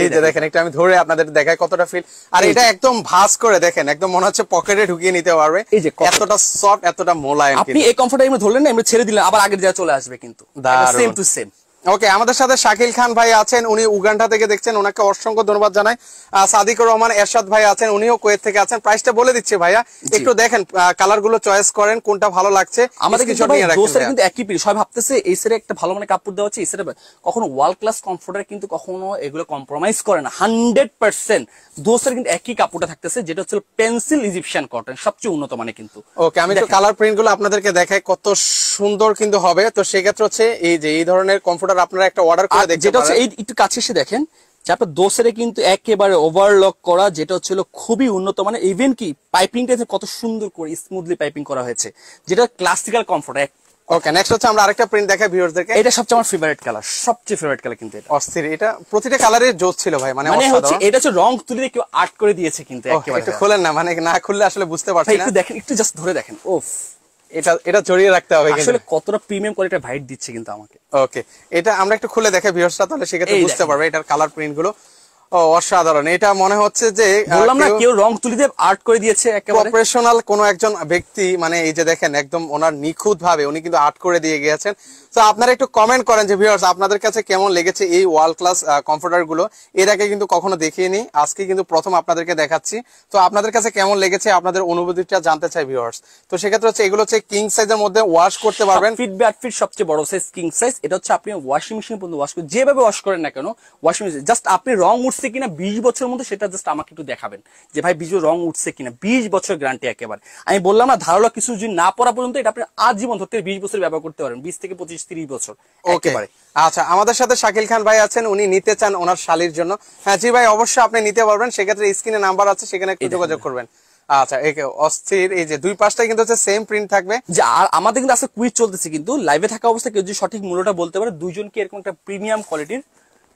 এই যে দেখেন একটা আমি ধরে আপনাদের দেখাই কতটা ফিল, আর এটা একদম ভাঁজ করে দেখেন, একদম মনে হচ্ছে পকেটে ঢুকিয়ে নিতে পারবে, এই যে এতটা সফট এতটা মোলায়েম। আপনি এই কমফোর্টার এমনি ধরলেন না, এমনি ছেড়ে দিলেন, আবার আগের জায়গায় চলে আসবে কিন্তু, সেম টু সেম। ওকে, আমাদের সাথে শাকিল খান ভাই আছেন, উনি উগান্ডা থেকে দেখছেন, ওনাকে অসংখ্য ধন্যবাদ জানাই। সাদিকুর রহমান এরশাদ ভাই আছেন, উনিও কুয়েত থেকে আছেন। প্রাইসটা বলে দিচ্ছি ভাইয়া, একটু দেখেন কালার গুলো চয়েস করেন, কোনটা ভালো লাগছে। আমাদের কিন্তু কিন্তু একই পিস, সবাই ভাবতেছে এই সেটে একটা ভালো মানে কাপড় দেওয়া হচ্ছে, এই সেটে কখনো ওয়ার্ল্ড ক্লাস কমফোর্টার কিন্তু কখনো এগুলো কম্প্রোমাইজ করে না। 100% দোসের কিন্তু একই কাপড়টা থাকতেছে, যেটা হচ্ছে পেন্সিল ইজিপশিয়ান কটন, সবচেয়ে উন্নত মানে কিন্তু। ওকে, আমি একটু কালার প্রিন্ট গুলো আপনাদেরকে দেখাই, কত সুন্দর কিন্তু হবে। তো সেক্ষেত্রে হচ্ছে এই যে এই ধরনের কমফোর্টার আপনারা একটা অর্ডার করে দেখতে যেটা হচ্ছে পারেন। এই একটু কাছে এসে দেখেন যে আপনার দোসের কিন্তু একেবারে ওভারলক করা, যেটা হচ্ছিল খুবই উন্নত মানে। ইভেন কি পাইপিংটা কত সুন্দর করে স্মুথলি পাইপিং করা হয়েছে, যেটা ক্লাসিক্যাল কমফোর্ট। ওকে, নেক্সট হচ্ছে আমরা আরেকটা প্রিন্ট দেখাই ভিউয়ারদেরকে। এটা সবচেয়ে আমার ফেভারিট কালার, সবচেয়ে ফেভারিট কালার কিন্তু এটা। অস্থির, এটা প্রতিটা কালারে জোস ছিল ভাই, মানে হচ্ছে এটা হচ্ছে রং তুলি দিয়ে কেউ আর্ট করে দিয়েছে কিন্তু একেবারে। একটু খোলেন না, মানে না খুললে আসলে বুঝতে পারছি না। একটু দেখেন, একটু জাস্ট ধরে দেখেন, ওফ এটা জড়িয়ে রাখতে হবে আসলে কতটা প্রিমিয়াম কোয়ালিটির ভাইট দিচ্ছে কিন্তু আমাকে। ওকে, এটা আমরা একটু খুলে দেখাই ভিউয়ার্সরা, তাহলে সেক্ষেত্রে বুঝতে পারবে এটার কালার প্রিন্ট গুলো। ও অসাধারণ, এটা মনে হচ্ছে যে বললাম না কেউ রং তুলি দিয়ে আর্ট করে দিয়েছে একেবারে। প্রফেশনাল কোন একজন ব্যক্তি, মানে এই যে দেখেন একদম ওনার নিখুঁত ভাবে উনি কিন্তু আর্ট করে দিয়ে গিয়েছেন। তো আপনারা একটু কমেন্ট করেন যে ভিউয়ার্স আপনাদের কাছে কেমন লেগেছে এই ওয়ার্ল্ড ক্লাস কমফোর্টার গুলো। এর আগে কিন্তু কখনো দেখিনি, আজকে কিন্তু প্রথম আপনাদেরকে দেখাচ্ছি। তো আপনাদের কাছে কেমন লেগেছে, আপনাদের অনুভূতিটা জানতে চাই ভিউয়ার্স। তো সেক্ষেত্রে হচ্ছে এগুলো হচ্ছে কিং সাইজের মধ্যে ওয়াশ করতে পারবেন, ফিট বাই 8 ফিট সবচেয়ে বড় সাইজ কিং সাইজ। এটা হচ্ছে আপনি ওয়াশিং মেশিন পর্যন্ত ওয়াশ করেন, যেভাবে ওয়াশ করেন না কেন ওয়াশিং মেশিন, জাস্ট আপনি রং উঠছে কিনা 20 বছরের মধ্যে সেটা জাস্ট আমাকে একটু দেখাবেন যে ভাই বিজু রং উঠছে কিনা। 20 বছর গ্যারান্টি একেবারে। আমি বললাম না ধারালো কিছু যদি না পড়া পর্যন্ত এটা আপনি আজীবন ধরতে 20 বছর ব্যবহার করতে পারেন, 20 থেকে 25 30 বছর একেবারে। আচ্ছা, আমাদের সাথে শাকিল খান ভাই আছেন, উনি নিতে চান ওনার শালির জন্য। হ্যাঁ জি ভাই, অবশ্যই আপনি নিতে পারবেন, সেক্ষেত্রে স্ক্রিনে নাম্বার আছে, সেখানে একটু যোগাযোগ করবেন। আচ্ছা, অস্থির, এই যে দুই পাশটাই কিন্তু হচ্ছে সেম প্রিন্ট থাকবে। যে আর আমাদের কিন্তু আজকে কুইজ চলতেছে, কিন্তু লাইভে থাকা অবস্থায় কেউ যদি সঠিক মূল্যটা বলতে পারে, দুইজনকে এরকম একটা প্রিমিয়াম কোয়ালিটির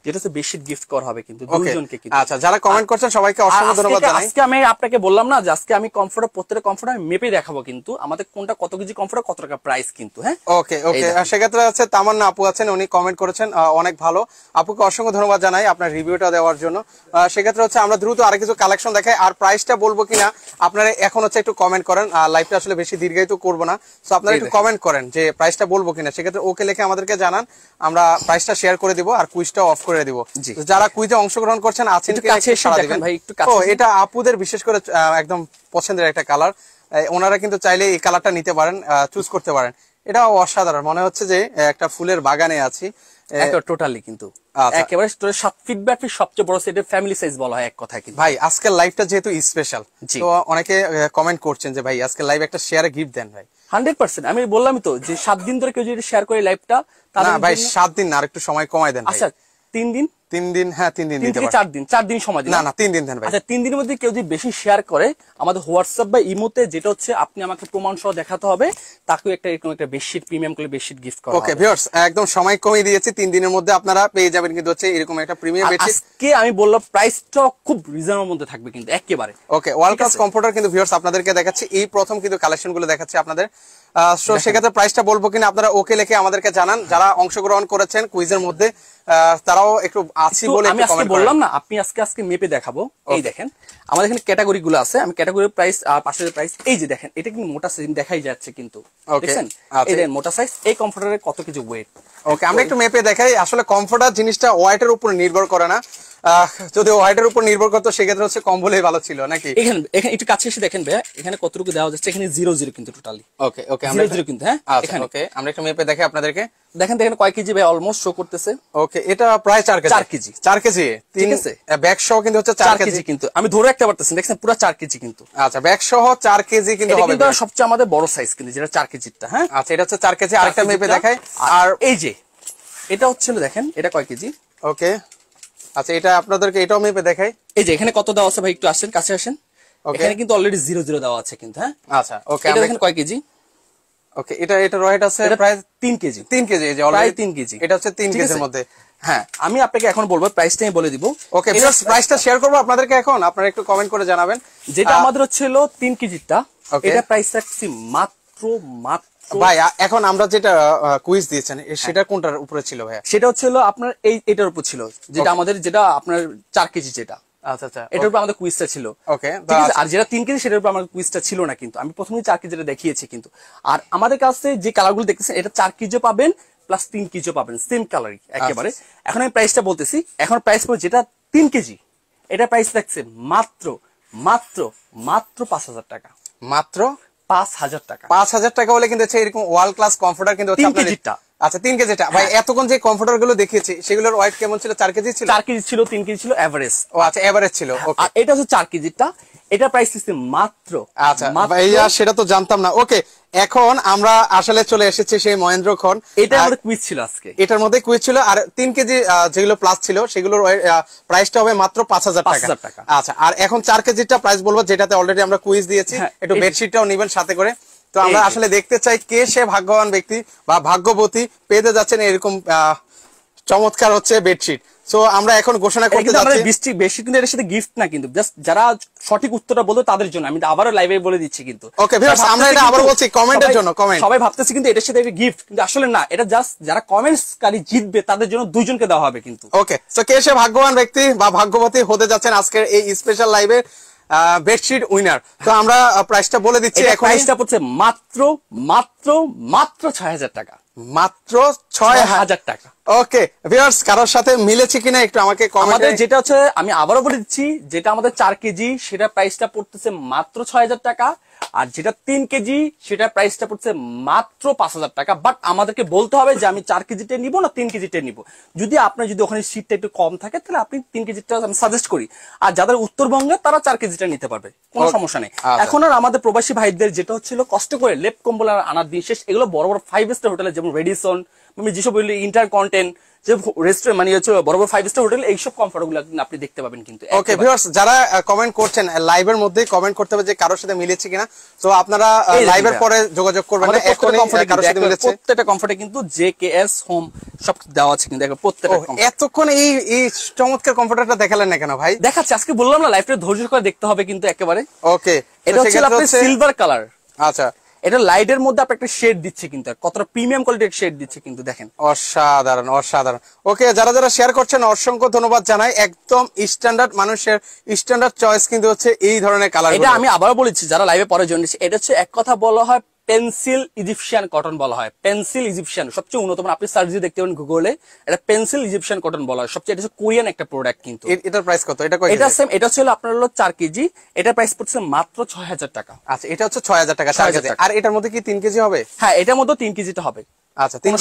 যেটা হচ্ছে বেশি গিফট করা হবে কিন্তু দুইজনকে কিন্তু। আচ্ছা, যারা কমেন্ট করছেন সবাইকে অসংখ্য ধন্যবাদ জানাই। আজকে আমি আপনাকে বললাম না যে আজকে আমি কমফোর্টার, প্রত্যেকটা কমফোর্টার আমি মেপে দেখাবো কিন্তু আমাদের কোনটা কত কেজি কমফোর্টার, কত টাকা প্রাইস কিন্তু। হ্যাঁ, ওকে ওকে, সেক্ষেত্রে আছে তামান্না আপু আছেন, উনি কমেন্ট করেছেন, অনেক ভালো। আপুকে অসংখ্য ধন্যবাদ জানাই আপনার রিভিউটা দেওয়ার জন্য। সেক্ষেত্রে হচ্ছে আমরা দ্রুত আরো কিছু কালেকশন দেখাই, আর প্রাইসটা বলবো কিনা আপনারা এখন হচ্ছে একটু কমেন্ট করেন। লাইভটা আসলে বেশি দীর্ঘায়িত করবো না, তো আপনারা একটু কমেন্ট করেন যে প্রাইসটা বলবো কিনা, সেক্ষেত্রে ওকে লিখে আমাদেরকে জানান, আমরা প্রাইসটা শেয়ার করে দিব আর কুইজটা অফ করে দিব। যারা কুইজে অংশগ্রহণ করছেন আছেন, এটা আপুদের বিশেষ করে একদম পছন্দের একটা কালার, ওনারা কিন্তু চাইলে এই কালারটা নিতে পারেন, চুজ করতে পারেন। এটা অসাধারণ, মনে হচ্ছে যে একটা ফুলের বাগানে আছি টোটালি কিন্তু একেবারে 7 ফিট বাই 8 ফিট সবচেয়ে বড় সেটের ফ্যামিলি সাইজ বলা হয় এক কথায় কিন্তু। ভাই আজকের লাইভটা যেহেতু স্পেশাল, তো অনেকে কমেন্ট করছেন যে ভাই আজকের লাইভ একটা শেয়ারে গিফট দেন ভাই। 100% আমি বললামই তো যে 7 দিন ধরে কেউ যদি শেয়ার করে লাইভটা, না ভাই 7 দিন না, আর একটু সময় কমায় দেন। আচ্ছা 3 দিন, 3 দিন, হ্যাঁ 3 দিন দিতে পারেন, 4 দিন সময় দিন। না 3 দিন দেন ভাই। আচ্ছা 3 দিনের মধ্যে কেউ যদি বেশি শেয়ার করে আমাদের হোয়াটসঅ্যাপ বা ইমোতে, যেটা হচ্ছে আপনি আমাকে প্রমাণ সহ দেখাতে হবে, তাকে একটা এরকম একটা বেডশিট প্রিমিয়াম করে বেডশিট গিফট করা হবে। ওকে ভিউয়ার্স, একদম সময় কমিয়ে দিয়েছি, 3 দিনের মধ্যে আপনারা পেয়ে যাবেন কিন্তু হচ্ছে এরকম একটা প্রিমিয়াম বেডশিট। আজকে আমি বললাম প্রাইসটা খুব রিজনেবল মধ্যে থাকবে কিন্তু একেবারে। ওকে, ওয়ার্ল্ড ক্লাস কমফোর্টার কিন্তু ভিউয়ার্স আপনাদেরকে দেখাচ্ছি, এই প্রথম কিন্তু কালেকশন গুলো দেখাচ্ছি আপনাদের। সেক্ষেত্রে প্রাইসটা বলবো কিনা আপনারা ওকে লিখে আমাদেরকে জানান। যারা অংশগ্রহণ করেছেন কুইজের মধ্যে তারাও একটু আছি বলে আমি আজকে বললাম না, আপনি আজকে মেপে দেখাবো। এই দেখেন আমাদের এখানে ক্যাটাগরি গুলো আছে, আমি ক্যাটাগরির প্রাইস আর পাশের প্রাইস এই যে দেখেন, এটা কিন্তু মোটা সাইজ দেখাই যাচ্ছে কিন্তু, দেখছেন এই দেখেন মোটা সাইজ। এই কমফোর্টারের কত কিছু ওয়েট। ওকে, আমরা একটু মেপে দেখাই। আসলে কমফোর্টার জিনিসটা ওয়েটের উপর নির্ভর করে না, যদি ওয়েটের উপর নির্ভর করতো সেক্ষেত্রে হচ্ছে কম্বলেই ভালো ছিল নাকি। এখানে একটু কাছে এসে দেখেন ভাইয়া, এখানে কতটুকু দেওয়া যাচ্ছে, এখানে 00 কিন্তু টোটালি। ওকে ওকে, আমরা 00 কিন্তু। হ্যাঁ এখানে ওকে, আমরা একটু মেপে দেখাই আপনাদেরকে। দেখেন কয় কেজি ভাই অলমোস্ট শো করতেছে। ওকে, এটা প্রায় 4 কেজি। 4 কেজি ঠিক আছে, ব্যাগ সহ কিন্তু হচ্ছে 4 কেজি কিন্তু আমি ধরে রাখতে পারতেছি, দেখছেন পুরো 4 কেজি কিন্তু। আচ্ছা, ব্যাগ সহ 4 কেজি কিন্তু হবে, কিন্তু সবচেয়ে আমাদের বড় সাইজ কিন্তু যেটা 4 কেজিটা। হ্যাঁ আচ্ছা, এটা হচ্ছে 4 কেজি। আরেকটা মেপে দেখাই। আর এই যে এটা হচ্ছিল, দেখেন এটা কয় কেজি। ওকে, আচ্ছা এটা আপনাদেরকে এটাও মেপে দেখাই। এই যে এখানে কত দেওয়া আছে ভাই, একটু আসেন কাছে আসেন। এখানে কিন্তু অলরেডি 00 দেওয়া আছে কিন্তু। হ্যাঁ আচ্ছা ওকে, এটা দেখেন কয় কেজি। ওকে, এটা ওয়েট আছে প্রায় 3 কেজি। 3 কেজি, এই যে প্রায় 3 কেজি, এটা হচ্ছে 3 কেজির মধ্যে। হ্যাঁ আমি আপনাকে এখন বলবো, প্রাইসটা আমি বলে দিব। ওকে, প্রাইসটা শেয়ার করবো আপনাদেরকে এখন, আপনারা একটু কমেন্ট করে জানাবেন। যেটা আমাদের হচ্ছিল 3 কেজিটা, এটা প্রাইস রাখছি মাত্র ভাই। এখন আমরা যেটা কুইজ দিয়েছেন সেটা কোনটার উপরে ছিল ভাই? সেটা হচ্ছিল আপনার এটার উপর ছিল, যেটা আমাদের যেটা আপনার 4 কেজি যেটা। আচ্ছা আচ্ছা, এটার উপর আমাদের কুইজটা ছিল। ওকে, আর যেটা 3 কেজি সেটার উপর আমাদের কুইজটা ছিল না কিন্তু, আমি প্রথমেই 4 কেজি যেটা দেখিয়েছি কিন্তু। আর আমাদের কাছে যে কালারগুলো দেখতেছেন এটা 4 কেজি পাবেন, প্লাস 3 কেজিও পাবেন সেম কালারই একেবারে। এখন আমি প্রাইসটা বলতেছি, এখন প্রাইস পড়বে যেটা 3 কেজি, এটা প্রাইস থাকছে মাত্র মাত্র মাত্র 5,000 টাকা, মাত্র 5,000 টাকা। 5,000 টাকা হলে কিন্তু হচ্ছে এরকম ওয়ার্ল্ড ক্লাস কমফোর্টার কিন্তু হচ্ছে 3 আপনাদের। কেজিটা। আচ্ছা 3 কেজিটা ভাই, এতক্ষণ যে কমফোর্টার গুলো দেখিয়েছি সেগুলোর ওয়েট কেমন ছিল? 4 কেজি ছিল? 4 কেজি ছিল, 3 কেজি ছিল এভারেজ। ও আচ্ছা, এভারেজ ছিল। ওকে, আর এটা হচ্ছে 4 কেজিটা, এটা প্রাইস দিচ্ছে মাত্র। আচ্ছা ভাইয়া সেটা তো জানতাম না। ওকে, এখন আমরা আসলে চলে এসেছি সেই মহেন্দ্রক্ষণ। এটা আমাদের কুইজ ছিল আজকে, এটার মধ্যে কুইজ ছিল। আর 3 কেজি যেগুলো প্লাস ছিল সেগুলোর প্রাইসটা হবে মাত্র 5,000 টাকা। আচ্ছা, আর এখন 4 কেজিটা প্রাইস বলবো, যেটাতে অলরেডি আমরা কুইজ দিয়েছি। একটু বেডশিটটাও নিবেন সাথে করে। তো আমরা আসলে দেখতে চাই কে সে ভাগ্যবান ব্যক্তি বা ভাগ্যবতী পেতে যাচ্ছেন এরকম চমৎকার হচ্ছে বেডশিট। সো আমরা এখন ঘোষণা করতে যাচ্ছি। বেশি কিন্তু এর সাথে গিফট না, কিন্তু জাস্ট যারা সঠিক উত্তরটা বলতো তাদের জন্য। আমি আবারও লাইভে বলে দিচ্ছি কিন্তু। ওকে ভিউয়ার্স, আমরা এটা আবার বলছি কমেন্টের জন্য। কমেন্ট সবাই ভাবতেছে কিন্তু এটার সাথে একটা গিফট, কিন্তু আসলে না, এটা জাস্ট যারা কমেন্টসকারী জিতবে তাদের জন্য দুইজনকে দেওয়া হবে কিন্তু। ওকে, সো কে সে ভাগ্যবান ব্যক্তি বা ভাগ্যবতী হতে যাচ্ছেন আজকের এই স্পেশাল লাইভে বেডশিট উইনার। তো আমরা প্রাইসটা বলে দিচ্ছি। এখন প্রাইসটা পড়ছে মাত্র মাত্র মাত্র 6,000 টাকা, মাত্র 6,000 টাকা। ওকে ভিউয়ার্স, কারোর সাথে মিলেছে কিনা একটু আমাকে কমেন্টে। যেটা হচ্ছে আমি আবারও বলে দিচ্ছি, যেটা আমাদের 4 কেজি সেটা প্রাইসটা পড়তেছে মাত্র 6,000 টাকা, আর যেটা 3 কেজি সেটা প্রাইসটা পড়ছে মাত্র 5,000 টাকা। বাট আমাদেরকে বলতে হবে যে আমি 4 কেজিটা নিব না 3 কেজিটা নিব। যদি আপনার যদি ওখানে সিটটা একটু কম থাকে তাহলে আপনি 3 কেজিটা আমি সাজেস্ট করি। আর যাদের উত্তরবঙ্গে তারা 4 কেজিটা নিতে পারবে, কোনো সমস্যা নেই। এখন আর আমাদের প্রবাসী ভাইদের যেটা হচ্ছিল কষ্ট করে লেপ কম্বল আনার দিন শেষ, এগুলো বড় বড় 5 স্টার হোটেলে যেমন রেডিসন, যেসব ইন্টারকন্টিনেন্টাল যে রেস্টুরেন্ট মানে হচ্ছে বড় বড় 5 স্টার হোটেল, এইসব কমফোর্ট গুলো আপনি দেখতে পাবেন কিন্তু। ওকে ভিউয়ার্স, যারা কমেন্ট করছেন লাইভের মধ্যে কমেন্ট করতে হবে যে কারোর সাথে মিলেছে কিনা। তো আপনারা লাইভের পরে যোগাযোগ করবেন না, এখনই কারোর সাথে মিলেছে। প্রত্যেকটা কমফোর্টে কিন্তু জেকেএস হোম সব দেওয়া আছে কিন্তু। দেখো প্রত্যেকটা এতক্ষণ এই চমৎকার কমফোর্টারটা দেখালেন না কেন ভাই? দেখাচ্ছি, আজকে বললাম না লাইভটা ধৈর্য করে দেখতে হবে কিন্তু একেবারে। ওকে, এটা হচ্ছে আপনাদের সিলভার কালার। আচ্ছা, এটা লাইটের মধ্যে আপনি একটা শেড দিচ্ছে কিন্তু, কতটা প্রিমিয়াম কোয়ালিটির শেড দিচ্ছে কিন্তু, দেখেন অসাধারণ অসাধারণ। ওকে, যারা যারা শেয়ার করছেন অসংখ্য ধন্যবাদ জানাই। একদম স্ট্যান্ডার্ড, মানুষের স্ট্যান্ডার্ড চয়েস কিন্তু হচ্ছে এই ধরনের কালার। এটা আমি আবারও বলেছি যারা লাইভে পরে জয়েন দিচ্ছে, এটা হচ্ছে এক কথা বলা হয় পেন্সিল ইজিপশিয়ান কটন বলা হয়। পেন্সিল ইজিপশিয়ান সবচেয়ে উন্নত, আপনি সার্চ দিয়ে দেখতে পাবেন গুগলে, এটা পেন্সিল ইজিপশিয়ান কটন বলা হয় সবচেয়ে। এটা হচ্ছে কোরিয়ান একটা প্রোডাক্ট কিন্তু। এটার প্রাইস কত? এটা সেম, এটা হচ্ছে আপনার হলো 4 কেজি, এটা প্রাইস পড়ছে মাত্র 6,000 টাকা। আচ্ছা, এটা হচ্ছে 6,000 টাকা 4 কেজি। আর এটার মধ্যে কি 3 কেজি হবে? হ্যাঁ, এটার মধ্যে 3 কেজিটা হবে। আচ্ছা, 3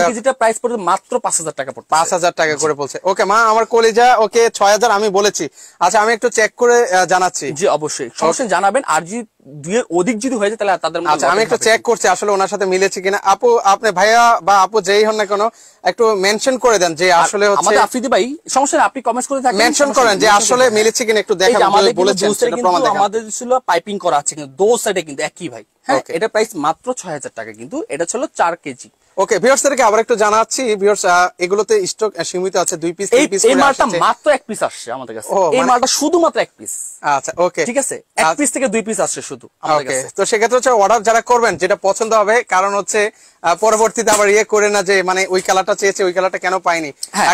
কেজিটা প্রাইস পড়বে মাত্র 5,000 টাকা পড়ছে, 5,000 টাকা করে বলছে। ওকে মা, আমার কলিজা। ওকে 6,000 আমি বলেছি। আচ্ছা, আমি একটু চেক করে জানাচ্ছি। জি অবশ্যই, সমস্যা জানাবেন। আর যদি দুইয়ের অধিক যদি হয়ে যায় তাহলে তাদের মধ্যে। আচ্ছা, আমি একটু চেক করছি আসলে ওনার সাথে মিলেছে কিনা। আপু, আপনি ভাইয়া বা আপু যেই হন না কেন একটু মেনশন করে দেন যে আসলে হচ্ছে আমাদের আফ্রিদি ভাই, সমস্যা নেই, আপনি কমেন্টস করে থাকেন, মেনশন করেন যে আসলে মিলেছে কিনা, একটু দেখান। আমাদের বলেছেন সেটা প্রমাণ দেখান। আমাদের ছিল পাইপিং করা আছে কিন্তু দো সাইডে কিন্তু একই ভাই। হ্যাঁ, এটা প্রাইস মাত্র 6,000 টাকা কিন্তু। এটা ছিল 4 কেজি। ওকে ভিউয়ার্সদেরকে আবার একটু জানাচ্ছি, ভিউয়ার্স এগুলোতে স্টক সীমিত আছে, 2 পিস 3 পিস করে এই মালটা আসছে। মাত্র 1 পিস আসছে আমাদের কাছে। এই মালটা শুধুমাত্র 1 পিস। আচ্ছা, ওকে, ঠিক আছে, 1 পিস থেকে 2 পিস আসছে শুধু আমাদের কাছে। তো সেক্ষেত্রে হচ্ছে অর্ডার যারা করবেন যেটা পছন্দ হবে, কারণ হচ্ছে পরবর্তীতে আবার করে না যে মানে ওই কালারটা চেয়েছে ওই কালারটা কেন পাইনি,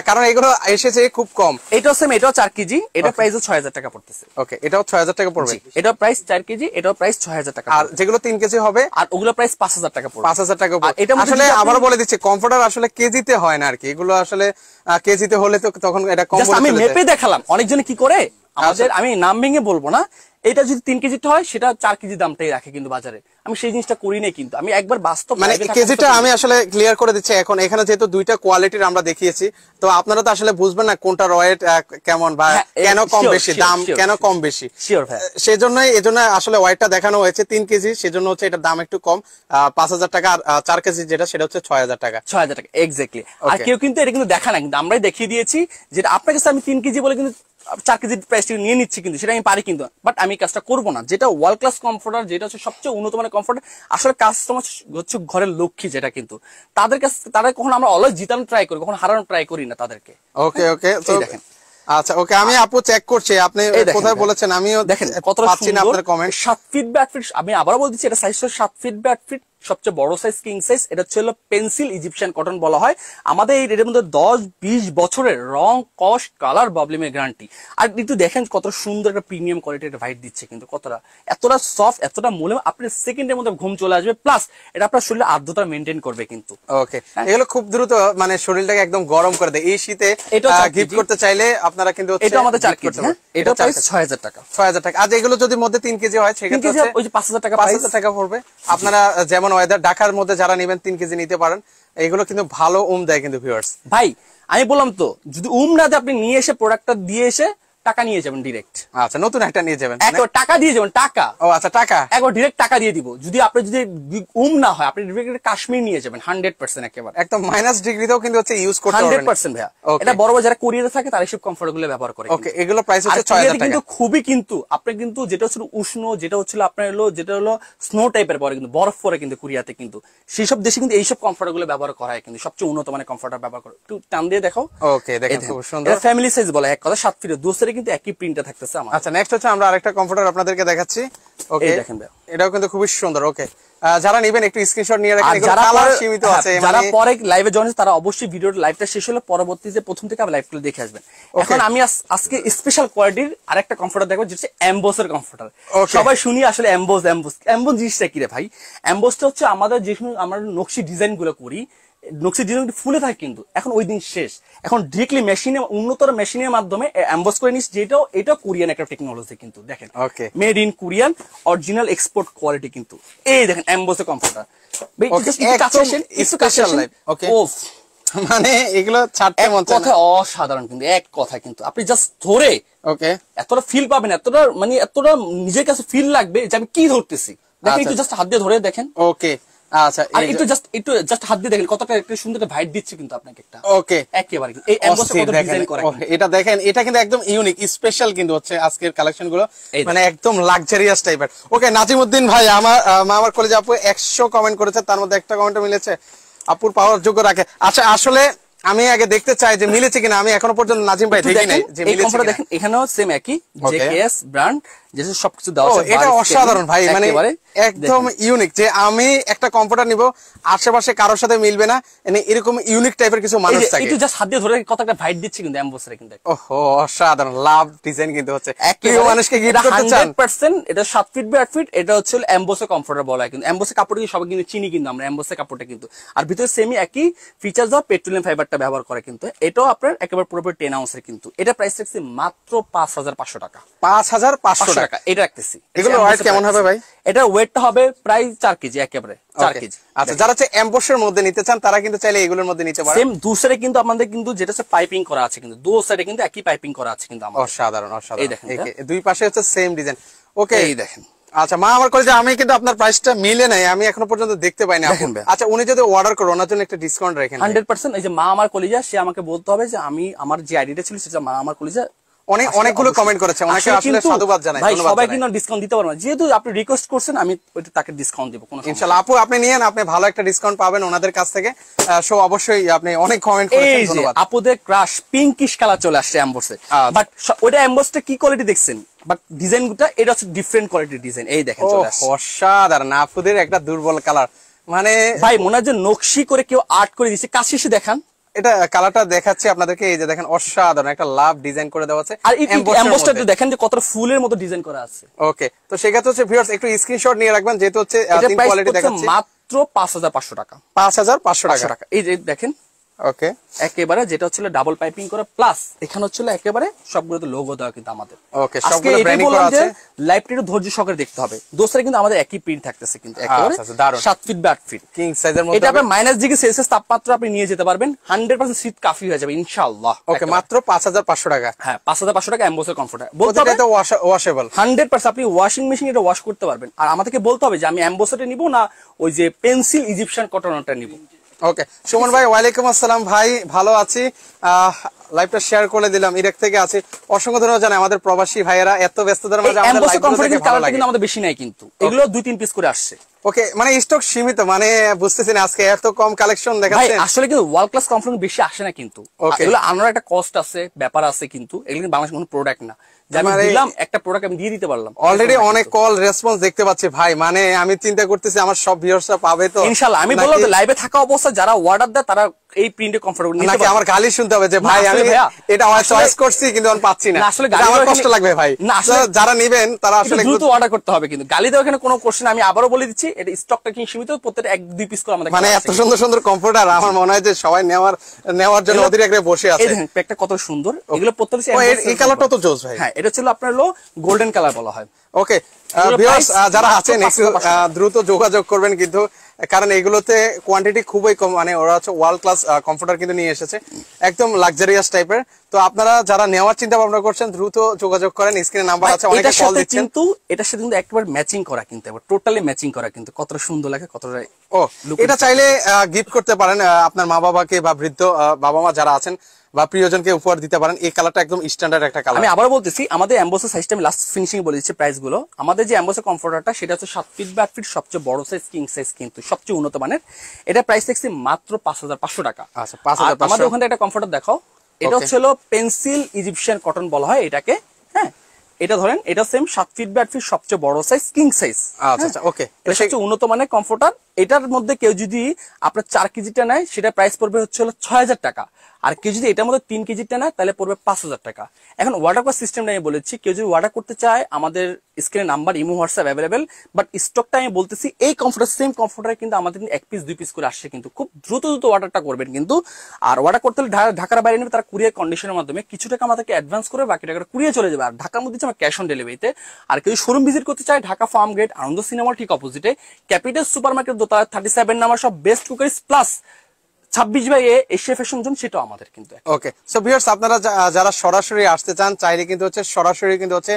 কারণ এগুলো এসেছে খুব কম। এটাও সেম, এটাও 4 কেজি, এটা প্রাইস 6,000 টাকা পড়তেছে। ওকে, এটাও 6,000 টাকা পড়বে। এটাও প্রাইস 4 কেজি, এটাও প্রাইস 6,000 টাকা। আর যেগুলো 3 কেজি হবে আর ওগুলো প্রাইস 5,000 টাকা পড়বে। 5,000 টাকা পড়বে। আসলে আবার বলে দিচ্ছি, কমফোর্টার আসলে কেজিতে হয় না আর কি, এগুলো আসলে কেজিতে হলে তো তখন এটা কম। আমি মেপে দেখালাম, অনেকজনে কি করে আমাদের, আমি নাম ভেঙে বলবো না, এটা যদি 3 কেজিটা হয় সেটা 4 কেজি দামটাই রাখে কিন্তু বাজারে। আমি সেই জিনিসটা করি না কিন্তু, আমি একবার বাস্তব মানে কেজিটা আমি আসলে ক্লিয়ার করে দিচ্ছি। এখন এখানে যেহেতু দুইটা কোয়ালিটির আমরা দেখিয়েছি, তো আপনারা তো আসলে বুঝবেন না কোনটা ওয়েট কেমন বা কেন কম বেশি, দাম কেন কম বেশি। সেজন্য আসলে ওয়েটটা দেখানো হয়েছে 3 কেজি, সেজন্য হচ্ছে এটার দাম একটু কম 5,000 টাকা। আর 4 কেজি যেটা সেটা হচ্ছে 6,000 টাকা। 6,000 টাকা এক্স্যাক্টলি। আর কেউ কিন্তু এটা কিন্তু দেখা না, কিন্তু আমরাই দেখিয়ে দিয়েছি যেটা আপনার কাছে আমি 3 কেজি বলে কিন্তু 4 কেজির প্রাইস নিয়ে নিচ্ছি কিন্তু, সেটা আমি পারি কিন্তু, বাট আমি কাজটা করবো না। যেটা ওয়ার্ল্ড ক্লাস কমফোর্টার, যেটা হচ্ছে সবচেয়ে উন্নত মানের কমফোর্টার, আসলে কাস্টমার হচ্ছে ঘরের লক্ষ্মী, যেটা কিন্তু তাদের কাছে তারা কখন আমরা অলওয়েজ জিতানো ট্রাই করি, কখন হারানো ট্রাই করি না তাদেরকে। ওকে ওকে, তো দেখেন। আচ্ছা, ওকে, আমি আপু চেক করছি আপনি কোথায় বলেছেন, আমিও দেখেন কতটা পাচ্ছি না আপনার কমেন্ট। 7 ফিট বাই 8 ফিট, আমি আবারও বলছি এটা সাইজ 7 ফিট বাই 8 ফিট, সবচেয়ে বড় সাইজ কিং সাইজ, এটা হচ্ছে পেন্সিল ইজিপশিয়ান কটন বলা হয়। আমাদের এই রেটের মধ্যে 10-20 বছরের রং কস্ট কালার প্রবলেমের গ্যারান্টি। আর একটু দেখেন কত সুন্দর একটা প্রিমিয়াম কোয়ালিটির একটা ভাইট দিচ্ছে কিন্তু, কতটা এতটা সফট এতটা মোলায়েম, আপনি সেকেন্ডের মধ্যে ঘুম চলে আসবে, প্লাস এটা আপনার শরীরে আর্দ্রতা মেনটেন করবে কিন্তু। ওকে, এগুলো খুব দ্রুত মানে শরীরটাকে একদম গরম করে দেয় এই শীতে। গিফট করতে চাইলে আপনারা কিন্তু এটা আমাদের 4 কেজি, এটা প্রাইস 6000 টাকা। 6000 টাকা। আজ এগুলো যদি মধ্যে 3 কেজি হয় সেক্ষেত্রে ওই যে 5000 টাকা, 5000 টাকা পড়বে। আপনারা যেমন ওয়েদার ঢাকার মধ্যে যারা নেবেন 3 কেজি নিতে পারেন। এগুলো কিন্তু ভালো দেয় কিন্তু ভিউয়ার্স। ভাই আমি বললাম তো, যদি না দেয় আপনি নিয়ে এসে প্রোডাক্টটা দিয়ে এসে টাকা নিয়ে যাবেন ডিরেক্ট। আচ্ছা, নতুন একটা নিয়ে যাবেন, একবার টাকা দিয়ে যাবেন, টাকা। ও আচ্ছা, টাকা একবার ডিরেক্ট টাকা দিয়ে দিব। যদি আপনি যদি না হয় আপনি ডিরেক্ট কাশ্মীর নিয়ে যাবেন 100% একেবারে একদম মাইনাস ডিগ্রিতেও কিন্তু হচ্ছে ইউজ করতে পারবেন 100% ভাইয়া। এটা বড় বড় যারা কোরিয়ারে থাকে তারা সব কমফোর্ট গুলো ব্যবহার করে। ওকে, এগুলো প্রাইস হচ্ছে 6000 টাকা। কিন্তু খুবই কিন্তু আপনি কিন্তু যেটা হচ্ছে উষ্ণ, যেটা হচ্ছে আপনার যেটা হলো স্নো টাইপের পরে কিন্তু বরফ পরে কিন্তু কোরিয়াতে কিন্তু সেই সব দেশে কিন্তু এই সব কমফোর্ট গুলো ব্যবহার করা হয় কিন্তু সবচেয়ে উন্নত মানের কমফোর্ট ব্যবহার করে। একটু টান দিয়ে দেখো। ওকে, দেখেন খুব সুন্দর। এটা ফ্যামিলি সাইজ বলে, এক কথা 7 ফিট, দুসরে কিন্তু একই প্রিন্টে থাকতেছে আমার। আচ্ছা, নেক্সট হচ্ছে আমরা আরেকটা কমফোর্টার আপনাদেরকে দেখাচ্ছি। ওকে, দেখেন এটাও কিন্তু খুবই সুন্দর। ওকে, যারা নেবেন একটু স্ক্রিনশট নিয়ে রাখেন, এগুলো কালার সীমিত আছে। যারা পরে লাইভে জয়েন তারা অবশ্যই ভিডিওর লাইভটা শেষ হলে পরবর্তীতে প্রথম থেকে আবার লাইভগুলো দেখে আসবেন। এখন আমি আজকে স্পেশাল কোয়ালিটির আরেকটা কমফোর্টার দেখবো, যেটা হচ্ছে এমবোসের কমফোর্টার। সবাই শুনি আসলে এমবোস জিনিসটা কি রে ভাই? এমবোসটা হচ্ছে আমাদের যে আমরা নকশি ডিজাইন গুলো করি, নকশি ডিজাইন ফুলে থাকে কিন্তু এখন ওই দিন শেষ। এখন ডিরেক্টলি মেশিনে, উন্নতর মেশিনের মাধ্যমে এমবোস করে নিস, যেটাও এটা কোরিয়ান একটা টেকনোলজি কিন্তু। দেখেন, okay, made in Korean, original export quality কিন্তু। এই দেখেন এমবোসের কমফোর্টার, মানে এগুলো ছাড়তে মন চায় না। অসাধারণ কিন্তু, এক কথা কিন্তু আপনি জাস্ট ধরে ওকে এতটা ফিল পাবেন, এতটা মানে এতটা নিজের কাছে ফিল লাগবে যে আমি কি ধরতেছি। দেখেন একটু জাস্ট হাত দিয়ে ধরে দেখেন। ওকে, আচ্ছা, আর একটু জাস্ট হাত দিয়ে দেখেন কতটা একটা সুন্দর একটা ভাইট দিচ্ছে কিন্তু আপনাকে একটা। ওকে, একেবারে এই এমবোসে কত ডিজাইন করা। এটা দেখেন, এটা কিন্তু একদম ইউনিক স্পেশাল কিন্তু হচ্ছে আজকের কালেকশন গুলো, মানে একদম লাক্সারিয়াস টাইপের। ওকে, নাজিমউদ্দিন ভাই আমার কলেজে আপু 100 কমেন্ট করেছে, তার মধ্যে একটা কমেন্ট মিলেছে, আপুর পাওয়ার যোগ্য রাখে। আচ্ছা, আসলে আমি আগে দেখতে চাই যে মিলেছে কিনা, আমি এখনো পর্যন্ত নাজিম ভাই দেখি নাই যে মিলেছে কিনা। দেখেন এখানেও সেম একই জেকেএস ব্র্যান্ড, যেসব সবকিছু দেওয়া আছে। এটা অসাধারণ ভাই, মানে একদম ইউনিক। যে আমি একটা কম্পিউটার নিব, আশেপাশে কারোর সাথে মিলবে না, এরকম ইউনিক টাইপের কিছু মানুষ থাকে। একটু জাস্ট হাত দিয়ে ধরে কত একটা ভাইট দিচ্ছে কিন্তু এমবোসের কিন্তু। ওহো, অসাধারণ লাভ ডিজাইন কিন্তু হচ্ছে। প্রিয় মানুষকে গিফট করতে চান 100%। এটা 7 ফিট বাই 8 ফিট, এটা হচ্ছে এমবোসের কমফোর্টার বলা হয় কিন্তু। এমবোসের কাপড় কি সবাই কিন্তু চিনি কিন্তু আমরা এমবোসের কাপড়টা কিন্তু। আর ভিতরে সেমি একই ফিচার দাও, পেট্রোলিয়াম ফাইবারটা ব্যবহার করে কিন্তু। এটাও আপনার একেবারে পুরোপুরি 10 আউন্সের কিন্তু। এটা প্রাইস রাখছি মাত্র 5500 টাকা। 5500 টাকা এটা রাখতেছি। এগুলো ওয়েট কেমন হবে ভাই? এটা ওয়েটটা হবে প্রায় 4 কেজি, একেবারে 4 কেজি। আচ্ছা, যারা হচ্ছে এমবোসের মধ্যে নিতে চান তারা কিন্তু চাইলে এগুলোর মধ্যে নিতে পারেন। সেম দুসরে কিন্তু আমাদের কিন্তু যেটা হচ্ছে পাইপিং করা আছে কিন্তু, দুই সাইডে কিন্তু একই পাইপিং করা আছে কিন্তু আমাদের। অসাধারণ অসাধারণ, এই দেখেন দুই পাশে হচ্ছে সেম ডিজাইন। ওকে, এই দেখেন। আচ্ছা, মা আমার কলেজে আমি কিন্তু আপনার প্রাইসটা মিলে নাই, আমি এখনো পর্যন্ত দেখতে পাইনি। আচ্ছা, উনি যদি অর্ডার করে ওনার জন্য একটা ডিসকাউন্ট রাখেন 100%। এই যে মা আমার কলিজা, সে আমাকে বলতে হবে যে আমি আমার যে আইডিটা ছিল সেটা মা আমার কলিজা। অনেকগুলো কমেন্ট করেছে, অনেকে আসলে সাধুবাদ জানাই, ধন্যবাদ। সবাই কিন্তু ডিসকাউন্ট দিতে পারবে না, যেহেতু আপনি রিকোয়েস্ট করছেন আমি ওইটা তাকে ডিসকাউন্ট দেব কোনো সমস্যা। ইনশাআল্লাহ আপু, আপনি নিয়েন, আপনি ভালো একটা ডিসকাউন্ট পাবেন ওনাদের কাছ থেকে। সো অবশ্যই আপনি অনেক কমেন্ট করেছেন, ধন্যবাদ। আপুদের ক্রাশ পিঙ্কিশ কালার চলে আসছে এমবোসে, বাট ওইটা এমবোসটা কি কোয়ালিটি দেখছেন, বাট ডিজাইনটা এটা হচ্ছে ডিফারেন্ট কোয়ালিটির ডিজাইন। এই দেখেন চলে আসছে অসাধারণ। আপুদের একটা দুর্বল কালার, মানে ভাই মনে হয় যে নকশি করে কেউ আর্ট করে দিয়েছে। কাছে এসে দেখান, এটা কালারটা দেখাচ্ছি আপনাদেরকে। এই যে দেখেন, অসাধারণ একটা লাভ ডিজাইন করে দেওয়া আছে। আর এমবোসটা একটু দেখেন যে কতটা ফুলের মতো ডিজাইন করা আছে। ওকে, তো সেক্ষেত্রে হচ্ছে ভিউয়ার্স একটু স্ক্রিনশট নিয়ে রাখবেন, যেহেতু হচ্ছে তিন কোয়ালিটি দেখাচ্ছি। মাত্র 5500 টাকা। 5500 টাকা। এই যে দেখেন, ওকে, একেবারে যেটা হচ্ছে ডাবল পাইপিং করা, প্লাস এখানে হচ্ছে একেবারে সবগুলোতে লোগো দেওয়া কিন্তু আমাদের। ওকে, সবগুলো ব্র্যান্ডিং করা আছে। লাইভটা একটু ধৈর্য সহকারে দেখতে হবে। দোসরে কিন্তু আমাদের একই প্রিন্ট থাকতেছে কিন্তু, একেবারে 7 ফিট বাই 8 ফিট কিং সাইজের মধ্যে। এটা আপনি মাইনাস ডিগ্রি সেলসিয়াস তাপমাত্রা আপনি নিয়ে যেতে পারবেন, 100% শীত কাফি হয়ে যাবে ইনশাআল্লাহ। ওকে, মাত্র 5500 টাকা। হ্যাঁ, 5500 টাকা এমবোসের কমফোর্টার। বলতে হবে এটা ওয়াশেবল 100%। আপনি ওয়াশিং মেশিনে এটা ওয়াশ করতে পারবেন। আর আমাদেরকে বলতে হবে যে আমি এমবোসটা নিব না ওই যে পেন্সিল ইজিপশিয়ান কটনটা নিব। ওকে, সুমন ভাই ওয়ালাইকুম আসসালাম ভাই, ভালো আছি। লাইভটা শেয়ার করে দিলাম, ইরাক থেকে আছি। অসংখ্য ধন্যবাদ জানাই আমাদের প্রবাসী ভাইয়েরা এত ব্যস্ততার মাঝে আমাদের লাইভগুলো দেখে ভালো লাগে। কিন্তু আমাদের বেশি নাই কিন্তু, এগুলো 2-3 পিস করে আসছে। ওকে, মানে স্টক সীমিত, মানে বুঝতেছি না আজকে এত কম কালেকশন দেখাচ্ছেন। আসলে কিন্তু ওয়ার্ল্ড ক্লাস কমফোর্ট বেশি আসে না কিন্তু, এগুলো আনার একটা কস্ট আছে, ব্যাপার আছে কিন্তু। এগুলো বাংলাদেশের কোনো প্রোডাক্ট না, যে আমি দিলাম একটা প্রোডাক্ট আমি দিয়ে দিতে পারলাম। অলরেডি অনেক কল রেসপন্স দেখতে পাচ্ছি ভাই, মানে আমি চিন্তা করতেছি আমার সব ভিউয়ার্সরা পাবে তো ইনশাআল্লাহ। আমি বললাম তো লাইভে থাকা অবস্থা যারা অর্ডার দেয় তারা এই প্রিন্টে কমফোর্টেবল নিতে নাকি পারবে। আমার গালি শুনতে হবে যে ভাই আমি এটা চয়েস করছি কিন্তু আমি পাচ্ছি না, আসলে আমার কষ্ট লাগবে ভাই। যারা নেবেন তারা আসলে দ্রুত অর্ডার করতে হবে, কিন্তু গালি দেওয়া এখানে কোনো কোশ্চেন। আমি আবারও বলে দিচ্ছি, এটা স্টকটা কি সীমিত, প্রত্যেকটা 1-2 পিস করে আমাদের মানে এত সুন্দর সুন্দর কম্পিউটার আমার মনে হয় যে সবাই নেওয়ার জন্য অধীর আগ্রহে বসে আছে। এই দেখেন প্যাকটা কত সুন্দর, এগুলো প্রত্যেকটা এই কালারটা তো জোস ভাই। হ্যাঁ, এটা ছিল আপনার গোল্ডেন কালার বলা হয়। ওকে ভিউয়ার্স যারা আছেন একটু দ্রুত যোগাযোগ করবেন কিন্তু, কারণ এগুলোতে কোয়ান্টিটি খুবই কম, মানে ওরা হচ্ছে ওয়ার্ল্ড ক্লাস কম্পিউটার কিন্তু নিয়ে এসেছে একদম লাক্সারিয়াস টাইপের। তো আপনারা যারা নেওয়ার চিন্তা ভাবনা করছেন দ্রুত যোগাযোগ করেন, স্ক্রিনে নাম্বার আছে, অনেকে কল দিচ্ছেন। কিন্তু এটার সাথে কিন্তু একবার ম্যাচিং করা, কিন্তু টোটালি ম্যাচিং করা, কিন্তু কতটা সুন্দর লাগে, কতটা এটা চাইলে গিফট করতে পারেন আপনার মা বাবাকে বা বৃদ্ধ বাবা মা যারা আছেন বা প্রিয়জনকে উপহার দিতে পারেন। এই কালারটা একদম স্ট্যান্ডার্ড একটা কালার। আমি আবার বলতেছি, আমাদের এমবোসের সাইজটা আমি লাস্ট ফিনিশিং বলে দিচ্ছি প্রাইস গুলো। আমাদের যে এমবোসের কমফোর্টারটা সেটা হচ্ছে 7 ফিট বা 8 ফিট, সবচেয়ে বড় সাইজ কিং সাইজ, কিন্তু সবচেয়ে উন্নত মানের। এটা প্রাইস দেখছি মাত্র 5,500 টাকা। আচ্ছা 5,500। আমাদের ওখানে একটা কমফোর্টার দেখাও, এটা হচ্ছে পেন্সিল ইজিপশিয়ান কটন বলা হয় এটাকে। হ্যাঁ, এটা ধরেন এটা সেম 7 ফিট বা 8 ফিট, সবচেয়ে বড় সাইজ কিং সাইজ। আচ্ছা আচ্ছা ওকে, এটা সবচেয়ে উন্নত মানের কমফোর্টার। এটার মধ্যে কেউ যদি আপনার 4 কেজিটা নেয় সেটা প্রাইস পড়বে হচ্ছে 6,000 টাকা, আর কেউ যদি এটার মধ্যে 3 কেজিটা নেয় তাহলে পড়বে 5,000 টাকা। এখন অর্ডার করার সিস্টেমটা আমি বলেছি, কেউ যদি অর্ডার করতে চায় আমাদের স্ক্রিনে number, imo, WhatsApp available. But স্টকটা আমি বলতেছি এই কমফোর্টার সেম কমফোর্টার কিন্তু আমাদের 1 পিস 2 পিস করে আসছে, কিন্তু খুব দ্রুত অর্ডারটা করবেন কিন্তু। আর অর্ডার করতে হলে ঢাকার বাইরে নেবে তারা কুরিয়ার কন্ডিশনের মাধ্যমে কিছু টাকা আমাদেরকে অ্যাডভান্স করে বাকি টাকাটা কুরিয়ার চলে যাবে। আর ঢাকার মধ্যে আমার ক্যাশ অন ডেলিভারিতে। আর কেউ শোরুম ভিজিট করতে চায় ঢাকা ফার্ম গেট আনন্দ সিনেমার ঠিক অপোজিটে ক্যাপিটাল সুপার মার্কেট দোতলা 37 নাম্বার সব best cookeries plus 26/A Asia fashion zone, সেটাও আমাদের কিন্তু। ওকে সো ভিউয়ার্স আপনারা যারা সরাসরি আসতে চান চাইলে কিন্তু হচ্ছে সরাসরি কিন্তু হচ্ছে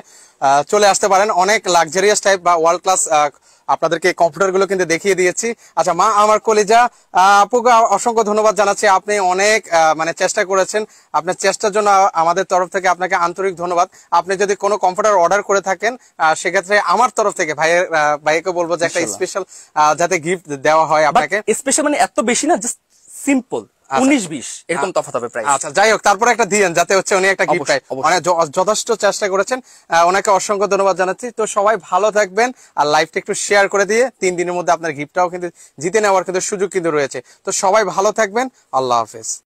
চলে আসতে পারেন। অনেক লাক্সারিয়াস টাইপ বা ওয়ার্ল্ড ক্লাস আপনাদেরকে কম্পিউটার গুলো কিন্তু দেখিয়ে দিয়েছি। আচ্ছা মা আমার কলিজা আপুকে অসংখ্য ধন্যবাদ জানাচ্ছি, আপনি অনেক মানে চেষ্টা করেছেন, আপনার চেষ্টার জন্য আমাদের তরফ থেকে আপনাকে আন্তরিক ধন্যবাদ। আপনি যদি কোনো কম্পিউটার অর্ডার করে থাকেন সেক্ষেত্রে আমার তরফ থেকে ভাইকে বলবো যে একটা স্পেশাল যাতে গিফট দেওয়া হয় আপনাকে। স্পেশাল মানে এত বেশি না, জাস্ট সিম্পল 19-20 এরকম তফাৎ হবে প্রাইস। আচ্ছা যাই হোক, তারপরে একটা দিয়েন যাতে হচ্ছে উনি একটা গিফট পায়, মানে যথেষ্ট চেষ্টা করেছেন, ওনাকে অসংখ্য ধন্যবাদ জানাচ্ছি। তো সবাই ভালো থাকবেন আর লাইভটা একটু শেয়ার করে দিয়ে 3 দিনের মধ্যে আপনার গিফটটাও কিন্তু জিতে নেওয়ার কিন্তু সুযোগ কিন্তু রয়েছে। তো সবাই ভালো থাকবেন, আল্লাহ হাফেজ।